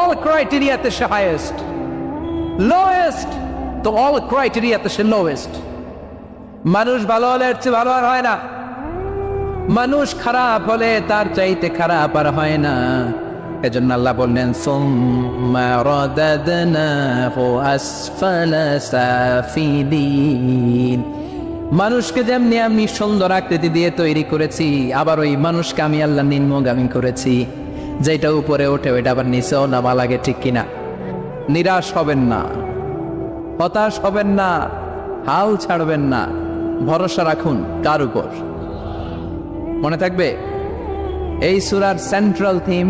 অল ক্রাইটেরিয়াতে সে হাইয়েস্ট, লোয়েস্ট তো অল ক্রাইটেরিয়াতে সে লোয়েস্ট। মানুষ ভালো হলে এর চেয়ে ভালো আর হয় না, মানুষ খারাপ হলে তার চাইতে খারাপ আর হয় না। এজন্য আল্লাহ বললেন সুম্মা রাদাদনাহু আসফালা সাফিলিন। মানুষকে যেমনি আমি সুন্দর আকৃতি দিয়ে তৈরি করেছি, আবার ওই মানুষকে আমি আল্লাহ নিম্নগামী করেছি। যেটা উপরে ওঠে ওইটা আবার নিচেও নামা লাগে, ঠিক কিনা? নিরাশ হবেন না, হতাশ হবেন না, হাল ছাড়বেন না, ভরসা রাখুন কার উপর? মনে থাকবে এই সূরার সেন্ট্রাল থিম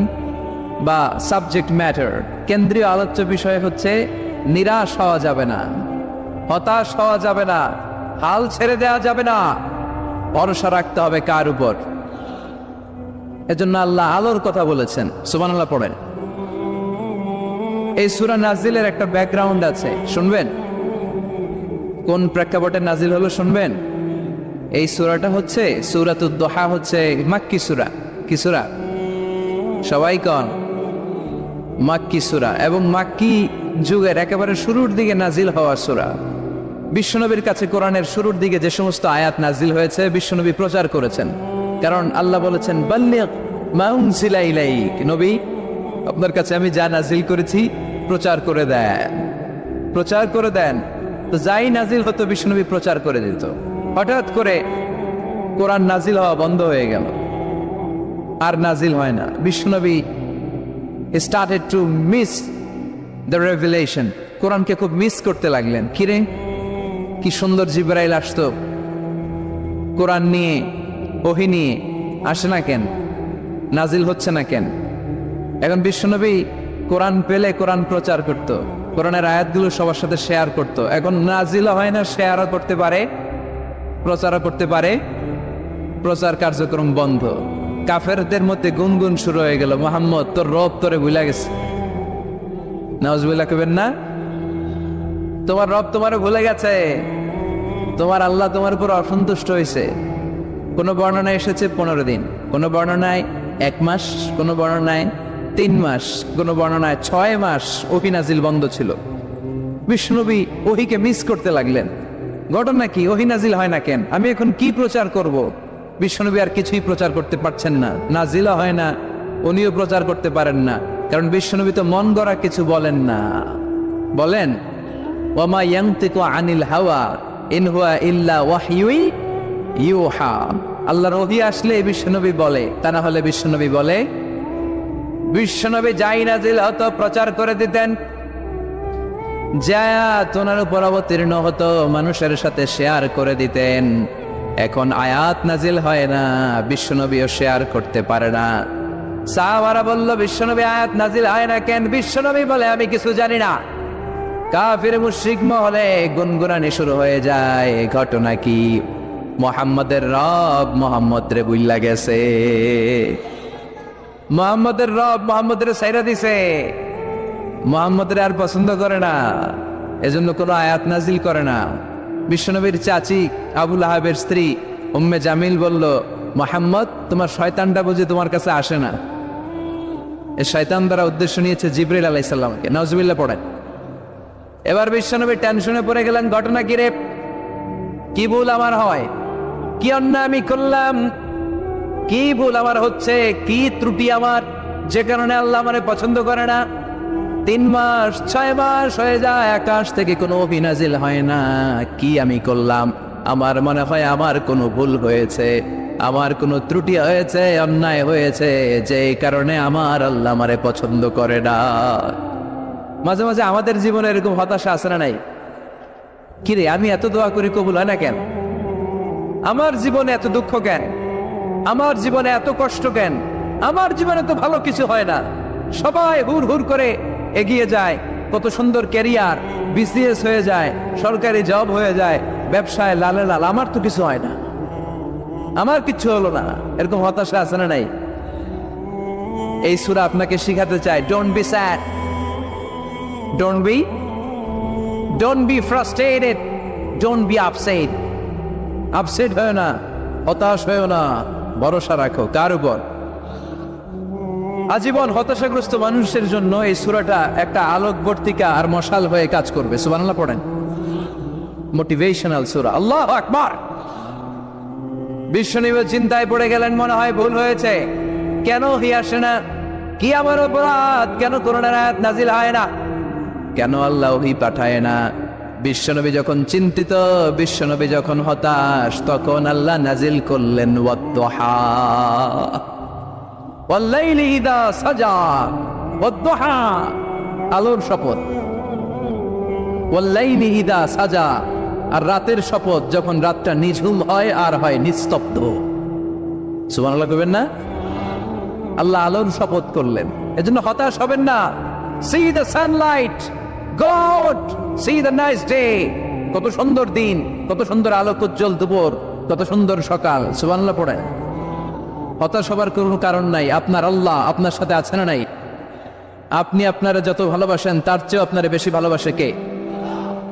বা সাবজেক্ট ম্যাটার, কেন্দ্রীয় আলোচ্য বিষয় হচ্ছে নিরাশ হওয়া যাবে না, হতাশ হওয়া যাবে না, হাল ছেড়ে দেওয়া যাবে না, ভরসা রাখতে হবে কার উপর? এজন্য আল্লাহ আলোর কথা বলেছেন। সুবহানাল্লাহ পড়েন। এই সূরা নাজিলের একটা ব্যাকগ্রাউন্ড আছে, শুনবেন? কোন প্রেক্ষাপটে নাজিল হলো শুনবেন? এই সূরাটা হচ্ছে সূরাতুদ দুহা, হচ্ছে মাক্কি সূরা। কি সূরা? সবাই কোন? মাক্কি সূরা, এবং মাক্কি যুগের একেবারে শুরুর দিকে নাজিল হওয়া সূরা। বিশ্বনবীর কাছে কোরআনের শুরুর দিকে যে সমস্ত আয়াত নাজিল হয়েছে, বিশ্বনবী প্রচার করেছেন। কারণ আল্লাহ বলেছেন বাল্লিগ মা উনজিলা ইলাইক, নবী আপনার কাছে আমি যা নাজিল করেছি প্রচার করে দেন, প্রচার করে দেন। তো যাই নাজিল হতো বিশ্বনবী প্রচার করে দিত। হঠাৎ করে কোরআন নাজিল হওয়া বন্ধ হয়ে গেল, আর নাজিল হয় না। বিশ্বনবী started to miss the revelation, কোরআনকে খুব মিস করতে লাগলেন। কিরে, কি সুন্দর জিবরাইল আসতো কোরআন নিয়ে, ওহী নিয়ে, আসে না কেন? নাজিল হচ্ছে না কেন? এখন বিশ্বনবী কোরআন পেলে কোরআন প্রচার করত, কোরআনের আয়াতগুলো সবার সাথে শেয়ার করত। এখন নাজিল হয় না, শেয়ারও করতে পারে, প্রচারও করতে পারে, প্রচার কার্যক্রম বন্ধ। কাফেরদের মধ্যে গুনগুন শুরু হয়ে গেল, মুহাম্মদ তোর রব তোরে ভুলে গেছে। নাউজুবিল্লাহ কইবেন না? তোমার রব তোমারে ভুলে গেছে, তোমার আল্লাহ তোমার উপর অসন্তুষ্ট হয়েছে। কোন বর্ণনায় এসেছে 15 দিন, কোন বর্ণনায় 1 মাস, কোন বর্ণনায় 3 মাস, কোন বর্ণনায় 6 মাস ওহী নাজিল বন্ধ ছিল। বিশ্বনবী ওহীকে মিস করতে লাগলেন। ঘটনা কি? ওহী নাজিল হয় না কেন? আমি এখন কি প্রচার করব? বিশ্বনবী আর কিছুই প্রচার করতে পারছেন না, নাজিলও হয় না, উনিও প্রচার করতে পারেন না। কারণ বিশ্বনবী তো মন গড়া কিছু বলেন না। বলেন ওয়ামা ইয়ানতিকু আনিল হাওয়া ইন হুয়া ইল্লা ওয়াহয়ুই ইউহা। আল্লাহর ওহী আসলে বিশ্বনবী বলে, তা না হলে বিশ্বনবী বলে? বিশ্বনবী যাই নাজিল হতো প্রচার করে দিতেন, যা ওনার উপর অবতীর্ণ হতো মানুষের সাথে শেয়ার করে দিতেন। এখন আয়াত নাজিল হয় না, বিশ্বনবীও শেয়ার করতে পারে না। সাহাবারা বলল বিশ্বনবী আয়াত নাজিল হয় না কেন? বিশ্বনবী বলে আমি কিছু জানি না। কাফির মুশরিক মহলে গুনগুনানি শুরু হয়ে যায়। ঘটনা কি? মুহাম্মদের রব মুহাম্মদ রে বুইল্লা গেছে, মুহাম্মদের রব মুহাম্মদের সাইরা দিছে, মুহাম্মদের আর পছন্দ করে না, এজন্য কোনো আয়াত নাজিল করে না। বিশ্বনবীর চাচি আবু লাহাবের স্ত্রী উম্মে জামিল বলল, মুহাম্মদ তোমার শয়তানটা বুঝি তোমার কাছে আসে না? এই শয়তান দ্বারা উদ্দেশ্য নিয়েছে জিবরিল আলাইহিস সালামকে। নাউজুবিল্লাহ পড়েন। এবার বিশ্বনবী টেনশনে পড়ে গেলেন, ঘটনা কি রে? কি ভুল আমার হয়? কি অন্যায় আমি করলাম? কি ভুল আমার হচ্ছে? কি ত্রুটি আমার, যে কারণে আল্লাহ আমারে পছন্দ করে না? 3 মাস 6 মাস হয়ে যায়, আকাশ থেকে কোনো ওহী নাজিল হয় না। কি আমি করলাম? আমার মনে হয় আমার কোনো ভুল হয়েছে, আমার কোনো ত্রুটি হয়েছে, অন্যায় হয়েছে, যে কারণে আমার আল্লাহ আমারে পছন্দ করে না। মাঝে মাঝে আমাদের জীবনে এরকম হতাশা আছে না নাই? কিরে আমি এত দোয়া করি কবুল হয় না কেন? আমার জীবনে এত দুঃখ কেন? আমার জীবনে এত কষ্ট কেন? আমার জীবনে তো ভালো কিছু হয় না, সবাই হুর হুর করে এগিয়ে যায়, কত সুন্দর ক্যারিয়ার, বিসিএস হয়ে যায়, সরকারি জব হয়ে যায়, ব্যবসায় লালে লাল, আমার তো কিছু হয় না, আমার কিচ্ছু হলো না, এরকম হতাশা আছে না নাই? এই সূরা আপনাকে শিখাতে চায়, don't be sad, don't be frustrated, don't be upset. Upset হয় না, হতাশ হয় না, ভরসা রাখো কার উপর? আজীবন হতাশাগ্রস্ত মানুষের জন্য এই সূরাটা একটা আলোকবর্তিকা আর মশাল হয়ে কাজ করবে। সুবহানাল্লাহ পড়েন। মোটিভেশনাল সূরা। আল্লাহু আকবার। বিশ্বনবী চিন্তায় পড়ে গেলেন, মনে হয় ভুল হয়েছে, কেন ওহী আসে না, কি আমার অপরাধ, কেন কোরআনের আয়াত নাজিল হয় না, কেন আল্লাহ ওহী পাঠায় না? বিশ্বনবী যখন চিন্তিত, বিশ্বনবী যখন হতাশ, তখন আল্লাহ নাজিল করলেন ওয়াদ-দুহা, ওয়াল-লাইলি ইযা সাজা, ওয়াদ-দুহা, আলোর শপথ, ওয়াল-লাইলি ইযা সাজা, আর রাতের শপথ, যখন রাতটা নিঝুম হয় আর হয় নিস্তব্ধ। সুবহানাল্লাহ কইবেন না? আল্লাহ আলোর শপথ করলেন, এজন্য হতাশ হবেন না। See the sunlight, go out, see the nice day. কত সুন্দর দিন, কত সুন্দর আলোক উজ্জ্বল দুপুর, কত সুন্দর সকাল। সুবহানাল্লাহ পড়েন। হতাশ হবার কোনো কারণ নাই। আপনার আল্লাহ আপনার সাথে আছে না নাই? আপনি আপনারা যত ভালোবাসেন তার চেয়েও আপনারা বেশি ভালোবাসে কে?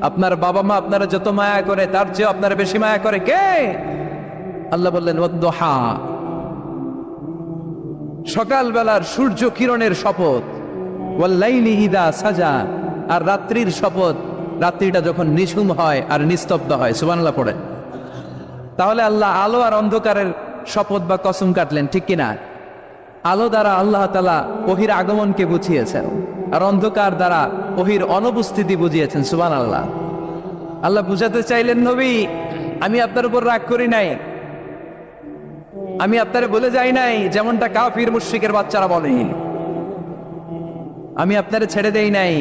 আপনার বাবা মা আপনারা যত মায়া করে তার চেয়েও আপনারা বেশি মায়া করে কে? আল্লাহ বললেন ওয়াদ-দুহা, সকালবেলার সূর্য কিরণের শপথ, ওয়াল-লাইলি ইযা সাজা, আর রাত্রির শপথ, রাত্রিটা যখন নিঝুম হয় আর নিস্তব্ধ হয়। সুবহানাল্লাহ পড়েন। তাহলে আল্লাহ আলো আর অন্ধকারের শপথ বা কসম কাটলেন, ঠিক কিনা? আলো দ্বারা আল্লাহ তাআলা ওহীর আগমনকে বুঝিয়েছেন, আর অন্ধকার দ্বারা ওহীর অনুপস্থিতি বুঝিয়েছেন। সুবহানাল্লাহ। আল্লাহ বুঝাতে চাইলেন, নবী আমি আপনার উপর রাগ করি নাই, আমি আপনারে বলে যাই নাই যেমনটা কাফির মুশরিকের বাচ্চারা বলে, আমি আপনারে ছেড়ে দেই নাই,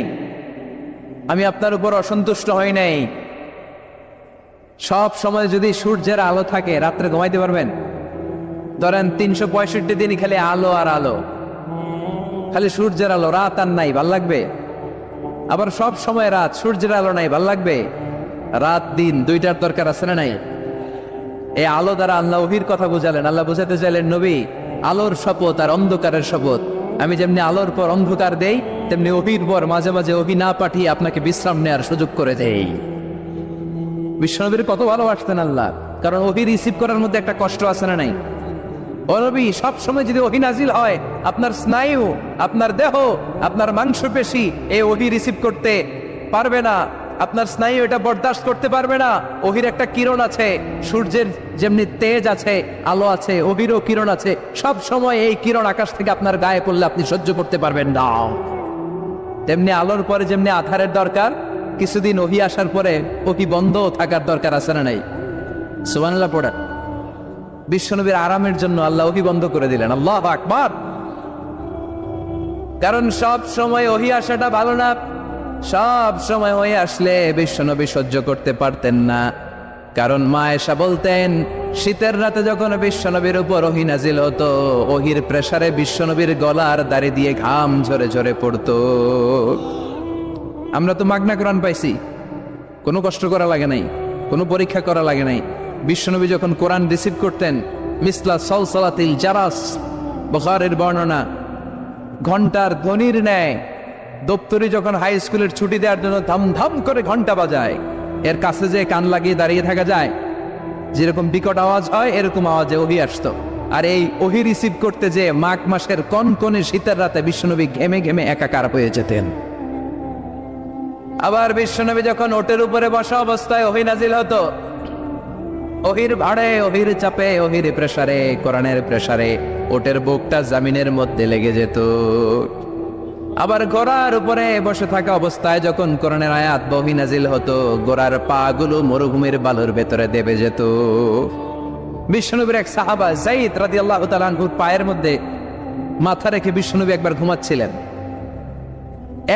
আমি আপনার উপর অসন্তুষ্ট হই নাই। সব সময় যদি সূর্যের আলো থাকে, রাত্রে ঘুমাইতে পারবেন? ধরেন 365 দিনই খালি আলো আর আলো, খালি সূর্যের আলো, রাত আর নাই, ভাল লাগবে? আবার সব সময় রাত, সূর্যের আলো নাই, ভাল লাগবে? রাত দিন দুইটার দরকার আছে না নাই? এই আলো দ্বারা আল্লাহ ওহীর কথা বুঝালেন। আল্লাহ বুঝাতে চাইলেন, নবী আলোর শপথ আর অন্ধকারের শপথ, আমি যেমনি আলোর পর অন্ধকার দেই, তেমনি ওহীর পর মাঝে মাঝে ওহী না পাঠিয়ে আপনাকে বিশ্রাম নেওয়ার সুযোগ করে দেই। বিশ্বনবীর কত ভালোবাসতেন আল্লাহ, কারণ ওহী রিসিভ করার মধ্যে একটা কষ্ট আছে না নাই? ও নবী, সব সময় যদি ওহী নাজিল হয়, আপনার স্নায়ু, আপনার দেহ, আপনার মাংসপেশি এই ওহী রিসিভ করতে পারবে না, আপনার স্নায়ু এটা বরদাস্ত করতে পারবে না। ওহীর একটা কিরণ আছে, সূর্যের যেমনি তেজ আছে, আলো আছে, ওহীরও কিরণ আছে। সব সময় এই কিরণ আকাশ থেকে আপনার গায়ে পড়লে আপনি সহ্য করতে পারবেন না। তেমনি আলোর পরে যেমনি আধারের দরকার, কিছুদিন ওহী আসার পরে ওহী বন্ধ থাকার দরকার আছে না নাই? সুবহানাল্লাহ পড়েন। বিশ্বনবীর আরামের জন্য আল্লাহ ওহী বন্ধ করে দিলেন। আল্লাহু আকবার। কারণ সব সময় ওহী আসাটা ভালো না। সব সময় ওহী আসলে বিশ্বনবী সহ্য করতে পারতেন না। কারণ মা আয়েশা বলতেন, শীতের রাতে যখন বিশ্বনবীর উপর ওহী নাজিল হতো, ওহীর প্রেসারে বিশ্বনবীর গলার দাড়ি দিয়ে ঘাম ঝরে ঝরে পড়তো। আমরা তো মাগনা কোরআন পাইছি, কোনো কষ্ট করা লাগে নাই, কোনো পরীক্ষা করা লাগে নাই। বিশ্বনবী যখন কোরআন রিসিভ করতেন, মিসলা সালসালাতিল জারাস, বুখারীর বর্ণনা, ঘন্টার ধ্বনির ন্যায় দপ্তরি যখন হাই স্কুলের ছুটি দেওয়ার জন্য ধাম ধাম করে ঘন্টা বাজায়, এর কাছে যে কান লাগিয়ে দাঁড়িয়ে থাকা যায়, যেরকম বিকট আওয়াজ হয় এরকম আওয়াজে ওহী আসতো। আর এই ওহী রিসিভ করতে যে মাঘ মাসের কনকনে শীতের রাতে বিশ্বনবী ঘেমে ঘেমে একাকার হয়ে যেতেন। আবার বিশ্বনবী যখন ওটের উপরে বসা অবস্থায় ওহী নাজিল হতো, ওহীর ভাড়ে, ওহীর চাপে, ওহীর প্রেসারে, কোরআনের প্রেসারে ওটের বুকটা জামিনের মধ্যে লেগে যেত। আবার ঘোড়ার উপরে বসে থাকা অবস্থায় যখন কোরআনের আয়াত ওহী নাজিল হতো, ঘোড়ার পা গুলো মরুভূমির বালুর ভেতরে দেবে যেত। বিশ্বনবীর এক সাহাবা যায়েদ রাদিয়াল্লাহু তাআলা আনহুর পায়ের মধ্যে মাথা রেখে বিশ্বনবী একবার ঘুমাচ্ছিলেন।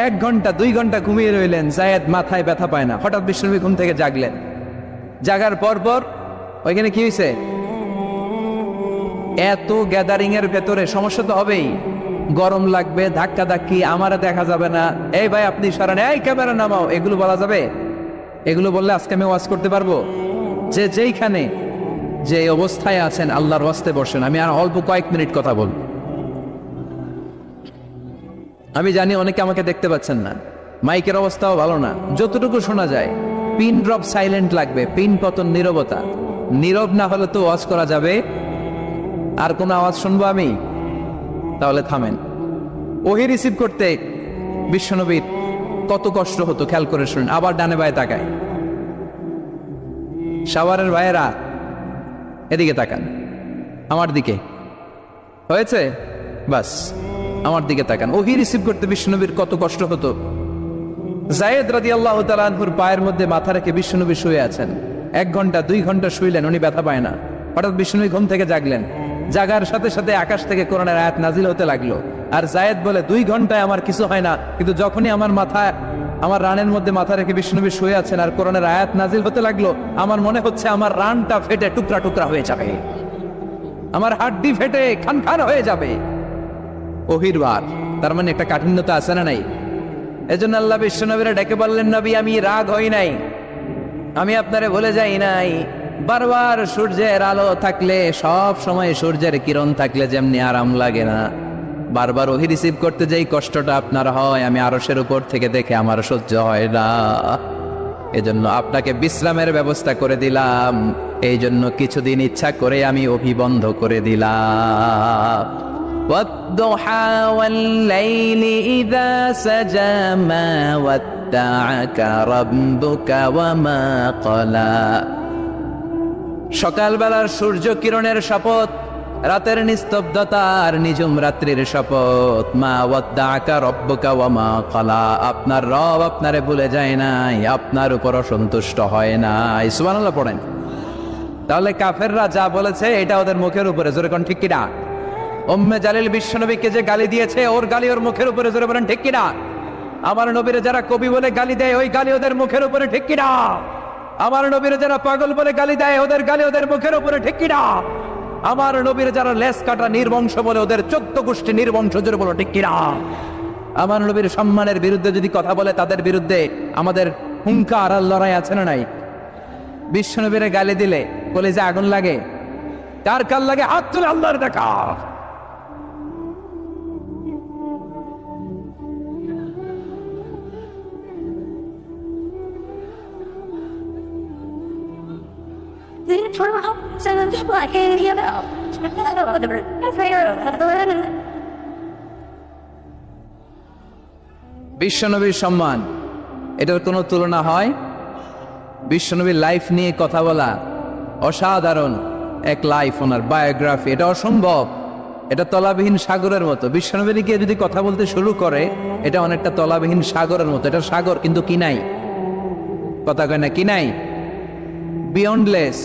1 ঘন্টা 2 ঘন্টা ঘুমিয়ে রইলেন, যায়েদ মাথায় ব্যথা পায় না। হঠাৎ বিশ্বনবী ঘুম থেকে জাগলেন। জাগার পর ওইখানে কি হয়েছে? এত গ্যাদারিং এর ভেতরে সমস্যা তো হবেই। গরম লাগবে, ধাক্কা ধাক্কি, আমারে দেখা যাবে না, এই ভাই আপনি সরেন, এই ক্যামেরা নামাও, এগুলো বলা যাবে? এগুলো বললে আজকে আমি ওয়াজ করতে পারবো? যে যেইখানে যে অবস্থায় আছেন আল্লাহর ওয়াস্তে বসেন। আমি আর অল্প কয়েক মিনিট কথা বলবো। আমি জানি অনেকে আমাকে দেখতে পাচ্ছেন না, মাইকের অবস্থাও ভালো না, যতটুকু শোনা যায় পিন ড্রপ সাইলেন্ট লাগবে, পিন পতন নীরবতা। নীরব না হলে তো ওয়াজ করা যাবে? আর কোনো আওয়াজ শুনবো আমি? তাহলে থামেন। ওহি রিসিভ করতে বিশ্বনবীর কত কষ্ট হতো খেয়াল করে শুনুন। আবার ডানে বায়ে তাকায়, শাওয়ারের ভাইয়েরা এদিকে তাকান, আমার দিকে হয়েছে, বাস আমার দিকে তাকান। ওহি রিসিভ করতে বিশ্বনবীর কত কষ্ট হতো। যায়েদ রাদিয়াল্লাহু তাআলা আনহুর পায়ের মধ্যে মাথা রেখে বিশ্বনবী শুয়ে আছেন। 1 ঘন্টা 2 ঘন্টা শুইলেন, উনি ব্যথা পায় না। হঠাৎ বিশ্বনবী ঘুম থেকে জাগলেন, জাগার সাথে সাথে আকাশ থেকে কোরআনের আয়াত নাজিল হতে লাগলো। আর যায়েদ বলে 2 ঘন্টায় আমার কিছু হয় না, কিন্তু যখনই আমার রানের মধ্যে মাথা রেখে বিশ্বনবী শুয়ে আছেন আর কোরআনের আয়াত নাজিল হতে লাগলো, আমার মনে হচ্ছে আমার রানটা ফেটে টুকরা টুকরা হয়ে যাবে, আমার হাড্ডি ফেটে খান খান হয়ে যাবে। ওহির বার, তার মানে একটা কাঠিন্যতা আছে না নাই? এজন্য আল্লাহ বিশ্বনবীরা ডেকে বললেন, নবী আমি রাগ হই নাই, আমি আপনারে ভুলে যাই নাই। বারবার সূর্যের আলো থাকলে, সব সময় সূর্যের কিরণ থাকলে যেমনি আরাম লাগে না, বারবার ওহি রিসিভ করতে যেই কষ্টটা আপনার হয়, আমি আরশের উপর থেকে দেখে আমার সহ্য হয় না। এজন্য আপনাকে বিশ্রামের ব্যবস্থা করে দিলাম, এই জন্য কিছুদিন ইচ্ছা করে আমি ওহি বন্ধ করে দিলাম। والضحى والليل إذا سجى ما ودعك ربك وما قلى। সকালবেলার সূর্য কিরণের শপথ, রাতের নিস্তব্ধতার নিঝুম রাত্রির শপথ। মা ওয়াদ্দাআকা রব্বুকা ওয়া মা ক্বালা, আপনার রব আপনারে ভুলে যায় নাই, আপনার উপর অসন্তুষ্ট হয় নাই। সুবহানাল্লাহ পড়েন। তাহলে কাফেররা যা বলেছে এটা ওদের মুখের উপরে, জোরে কোন ঠিক কিনা? উম্মে জালিল বিশ্বনবীকে যে গালি দিয়েছে, ওর গালি ওর মুখের উপরে, জোরে বলেন ঠিক কিনা? আমার নবীরে যারা কবি বলে গালি দেয়, ওই গালি ওদের মুখের উপরে, ঠিক কিনা? আমার নবীরে যারা পাগল বলে গালি দেয়, ওদের গালি ওদের মুখের উপরে, ঠিক কিনা? আমার নবীরে যারা লেস কাটা নির্বংশ বলে, ওদের 14 গোষ্ঠী নির্বংশ, জোরে বলো ঠিক কিনা? আমার নবীর সম্মানের বিরুদ্ধে যদি কথা বলে, তাদের বিরুদ্ধে আমাদের হুঙ্কার আর লড়াই আছে না নাই? বিশ্বনবীরে গালি দিলে কলিজে আগুন লাগে? কার কার লাগে? হাত তুলে আল্লাহর দেখা। বিশ্বনবীর সম্মান, এটার কোনো তুলনা হয়? বিশ্বনবীর লাইফ নিয়ে কথা বলা, অসাধারণ এক লাইফ, ওনার বায়োগ্রাফি, এটা অসম্ভব। এটা তলাবিহীন সাগরের মতো। বিশ্বনবীর নিয়ে যদি কথা বলতে শুরু করে, এটা অনেকটা তলাবিহীন সাগরের মতো। এটা সাগর কিন্তু কি নাই, কথা কয় না, কি নাই? বিয়ন্ডলেস,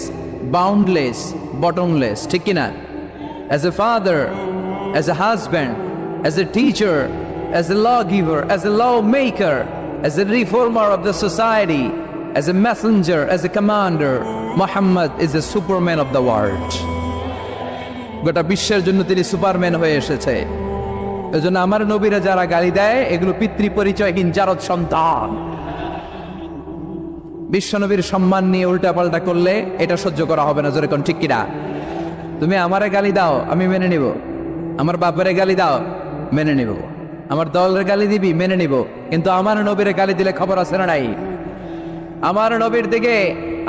বাউন্ডলেস, বটমলেস, ঠিক কিনা? As a father, as a husband, as a teacher, as a lawgiver, as a lawmaker, as a reformer of the society, as a messenger, as a commander, Muhammad is a superman of the world. গোটা বিশ্বের জন্য তিনি Superman হয়ে এসেছে। এজন্য আমার নবীরা যারা গালি দেয়, এগুলো পিতৃ পরিচয়হীন জারদ সন্তান। বিশ্বনবীর সম্মান নিয়ে উল্টা পাল্টা করলে এটা সহ্য করা হবে না, জোরে কোন ঠিক কিনা? তুমি আমারে গালি দাও, আমি মেনে নিব। আমার বাপেরে গালি দাও, মেনে নিব। আমার দলের গালি দিবি, মেনে নিব। কিন্তু আমার নবীরে গালি দিলে খবর আছে না নাই? আমার নবীর দিকে,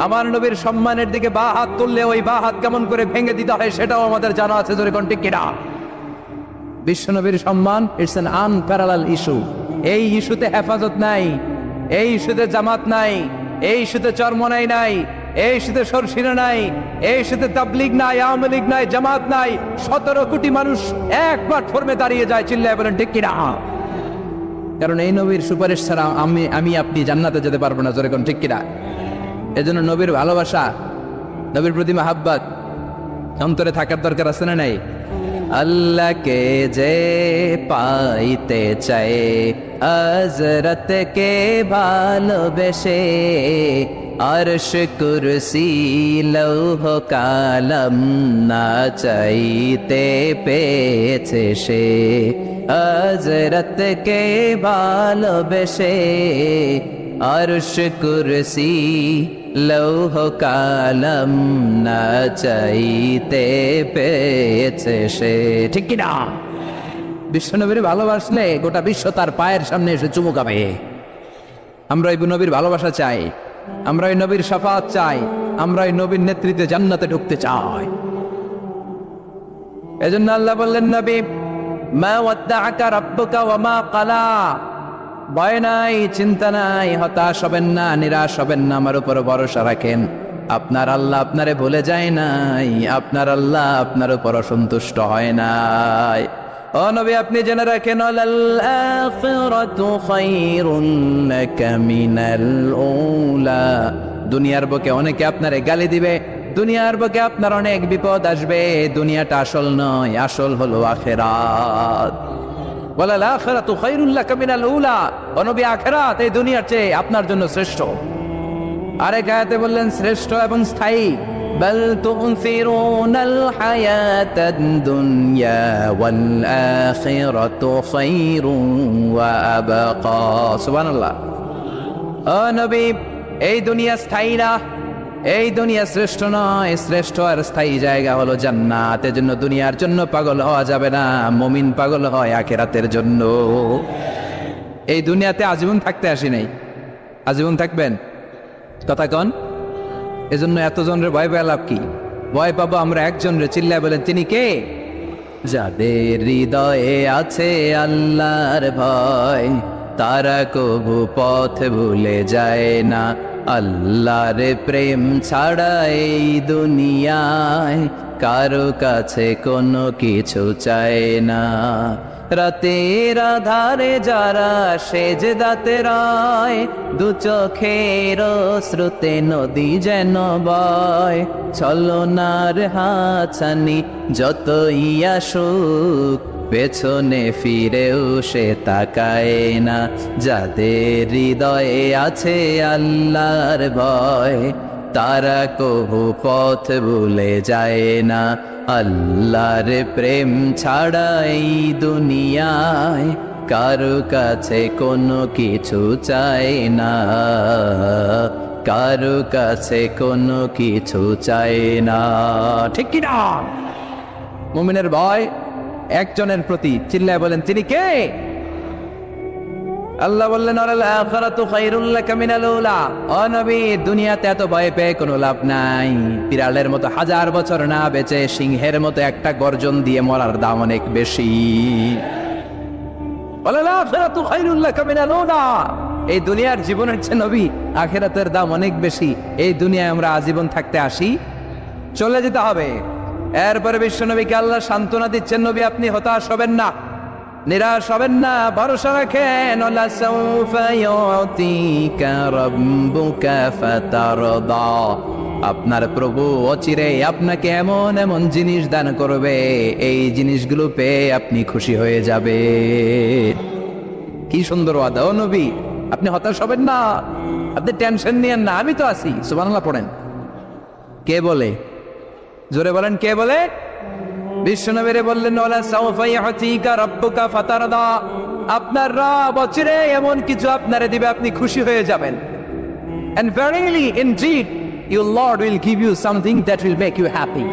আমার নবীর সম্মানের দিকে বা হাত তুললে ওই বা হাত কেমন করে ভেঙে দিতে হয় সেটাও আমাদের জানা আছে, জোরে কোন ঠিক কিনা? বিশ্বনবীর সম্মান ইটস অ্যান আনপ্যারালাল ইস্যু। এই ইস্যুতে হেফাজত নাই, এই ইস্যুতে জামাত নাই, এই ইস্যুতে চরমনাই নাই, এই ইস্যুতে সরসিনা নাই, এই ইস্যুতে তাবলীগ নাই, আওয়ামী লীগ নাই, জামাত নাই। 17 কোটি মানুষ এক প্ল্যাটফর্মে দাঁড়িয়ে যায়, চিল্লায় বলেন ঠিক কিনা? কারণ এই নবীর সুপারিশ ছাড়া আমি আপনি জান্নাতে যেতে পারবো না, জোরে কোন ঠিক কিনা? এজন্য নবীর ভালোবাসা, নবীর প্রতি মাহাব্বত অন্তরে থাকার দরকার আছে না নাই? আল্লাহকে যে পাইতে চায়, হযরতকে ভালোবেসে, আরশ কুরসি লৌহ কালাম না চাইতে পেয়েছে সে। হযরতকে ভালোবেসে আরশ কুরসি লৌহ কালাম না চাইতে পেয়েছে সে। ঠিক কি না? বিশ্বনবীর ভালোবাসলে গোটা বিশ্ব তার পায়ের সামনে এসে চুমু খাবে। আমরা এই নবীর ভালোবাসা চাই, আমরা এই নবীর শাফাত চাই, আমরা এই নবীর নেতৃত্বে জান্নাতে ঢুকতে চাই। এজন্য আল্লাহ বললেন, নবী মা ওয়াদ্দাআকা রাব্বুকা ওয়া মা ক্বালা, ভয় নাই, চিন্তা নাই, হতাশ হবেন না, নিরাশ হবেন না, আমার উপর ভরসা রাখেন। আপনার আল্লাহ আপনারে ভুলে যায় নাই, আপনার আল্লাহ আপনার উপর অসন্তুষ্ট হয় নাই। ও নবী, আপনি জেনে রাখেন, লাল আখিরাতু খায়রুন লাকা মিনাল উলা, দুনিয়ার বুকে অনেকে আপনারে গালি দিবে, দুনিয়ার বুকে আপনার অনেক বিপদ আসবে, দুনিয়াটা আসল নয়, আসল হলো আখিরাত। ওয়ালাল আখিরাতু খায়রুন লাকা মিনাল উলা, ও নবী, আখিরাত এই দুনিয়ার চেয়ে আপনার জন্য শ্রেষ্ঠ। আরেক আয়াতে বললেন শ্রেষ্ঠ এবং স্থায়ী, বাল তুনসিরুনাল হায়াতাদ দুনিয়া ওয়াল আখিরাতু খায়রুন ওয়া আবকা। সুবহানাল্লাহ। ও নবী, এই দুনিয়া স্থায়ী না, এই দুনিয়া শ্রেষ্ঠ নয়, শ্রেষ্ঠ আর স্থায়ী জায়গা হলো জান্নাত। এজন্য দুনিয়ার জন্য পাগল হওয়া যাবে না, মুমিন পাগল হয় আখিরাতের জন্য। এই দুনিয়াতে আজীবন থাকতে আসি নাই, আজীবন থাকবেন? কথা কন। এজন্য এতজনের ভয় পেয়ে লাভ কি? ভয় পাবো আমরা একজনের, চিল্লায় বলেন, তিনি কে? যাদের হৃদয়ে আছে আল্লাহর ভয়, তারা কবু পথ ভুলে যায় না। আল্লাহর প্রেম ছাড়া এই দুনিয়ায় কারো কাছে কোনো কিছু চায় না। রাতের আধারে যারা সেজদাতে রয়, দু চোখের শ্রুতে নদী যেন বয়। ছলনার হাতছানি যতই আসুক, পেছনে ফিরেও সে তাকায় না। যাদের হৃদয়ে আছে আল্লাহর ভয়, তারা কবু পথ ভুলে যায় না। আল্লাহর প্রেম ছাড়া এই দুনিয়ায় কারো কাছে কোনো কিছু চায় না, কারো কাছে কোনো কিছু চায় না। ঠিক কি না? মুমিনের ভয় একজনের প্রতি, চিল্লায় বলেন, তিনি কে? আল্লাহ বললেন, ওয়ালাল আখিরাতু খায়রুল লাকা মিনাল উলা। ও নবী, দুনিয়াতে এত ভয় পেয়ে কোনো লাভ নাই। বিড়ালের মতো 1000 বছর না বেঁচে সিংহের মতো একটা গর্জন দিয়ে মরার দাম অনেক বেশি। ওয়ালাল আখিরাতু খায়রুল লাকা মিনাল উলা, এই দুনিয়ার জীবনের চেয়ে নবী আখিরাতের দাম অনেক বেশি। এই দুনিয়ায় আমরা আজীবন থাকতে আসি, চলে যেতে হবে। এরপরে বিশ্ব নবীকে আল্লাহ সান্ত্বনা দিচ্ছেন, নবী আপনি হতাশ হবেন না, নিরাশ হবেন না, ভরসা রাখেন। ওয়ালা সাউফা ইউতিকা রাব্বুকা ফাতারদা, আপনার প্রভু অচিরে আপনাকে এমন এমন জিনিস দান করবে, এই জিনিসগুলো পেয়ে আপনি খুশি হয়ে যাবে। কি সুন্দর ওয়াদা। ও নবী, আপনি হতাশ হবেন না, আপনি টেনশন নিয়েন না, আমি তো আছি। সুবহানাল্লাহ পড়েন। কে বলে? জোরে বলেন, কে বলে? বিশ্বনবীরে বললেন, ওয়ালা সাউফা ইউতিকা রাব্বুকা ফাতারদা, আপনার রব অচিরে এমন কিছু আপনারে দিবে, আপনি খুশি হয়ে যাবেন। And verily indeed your Lord will give you something that will make you happy.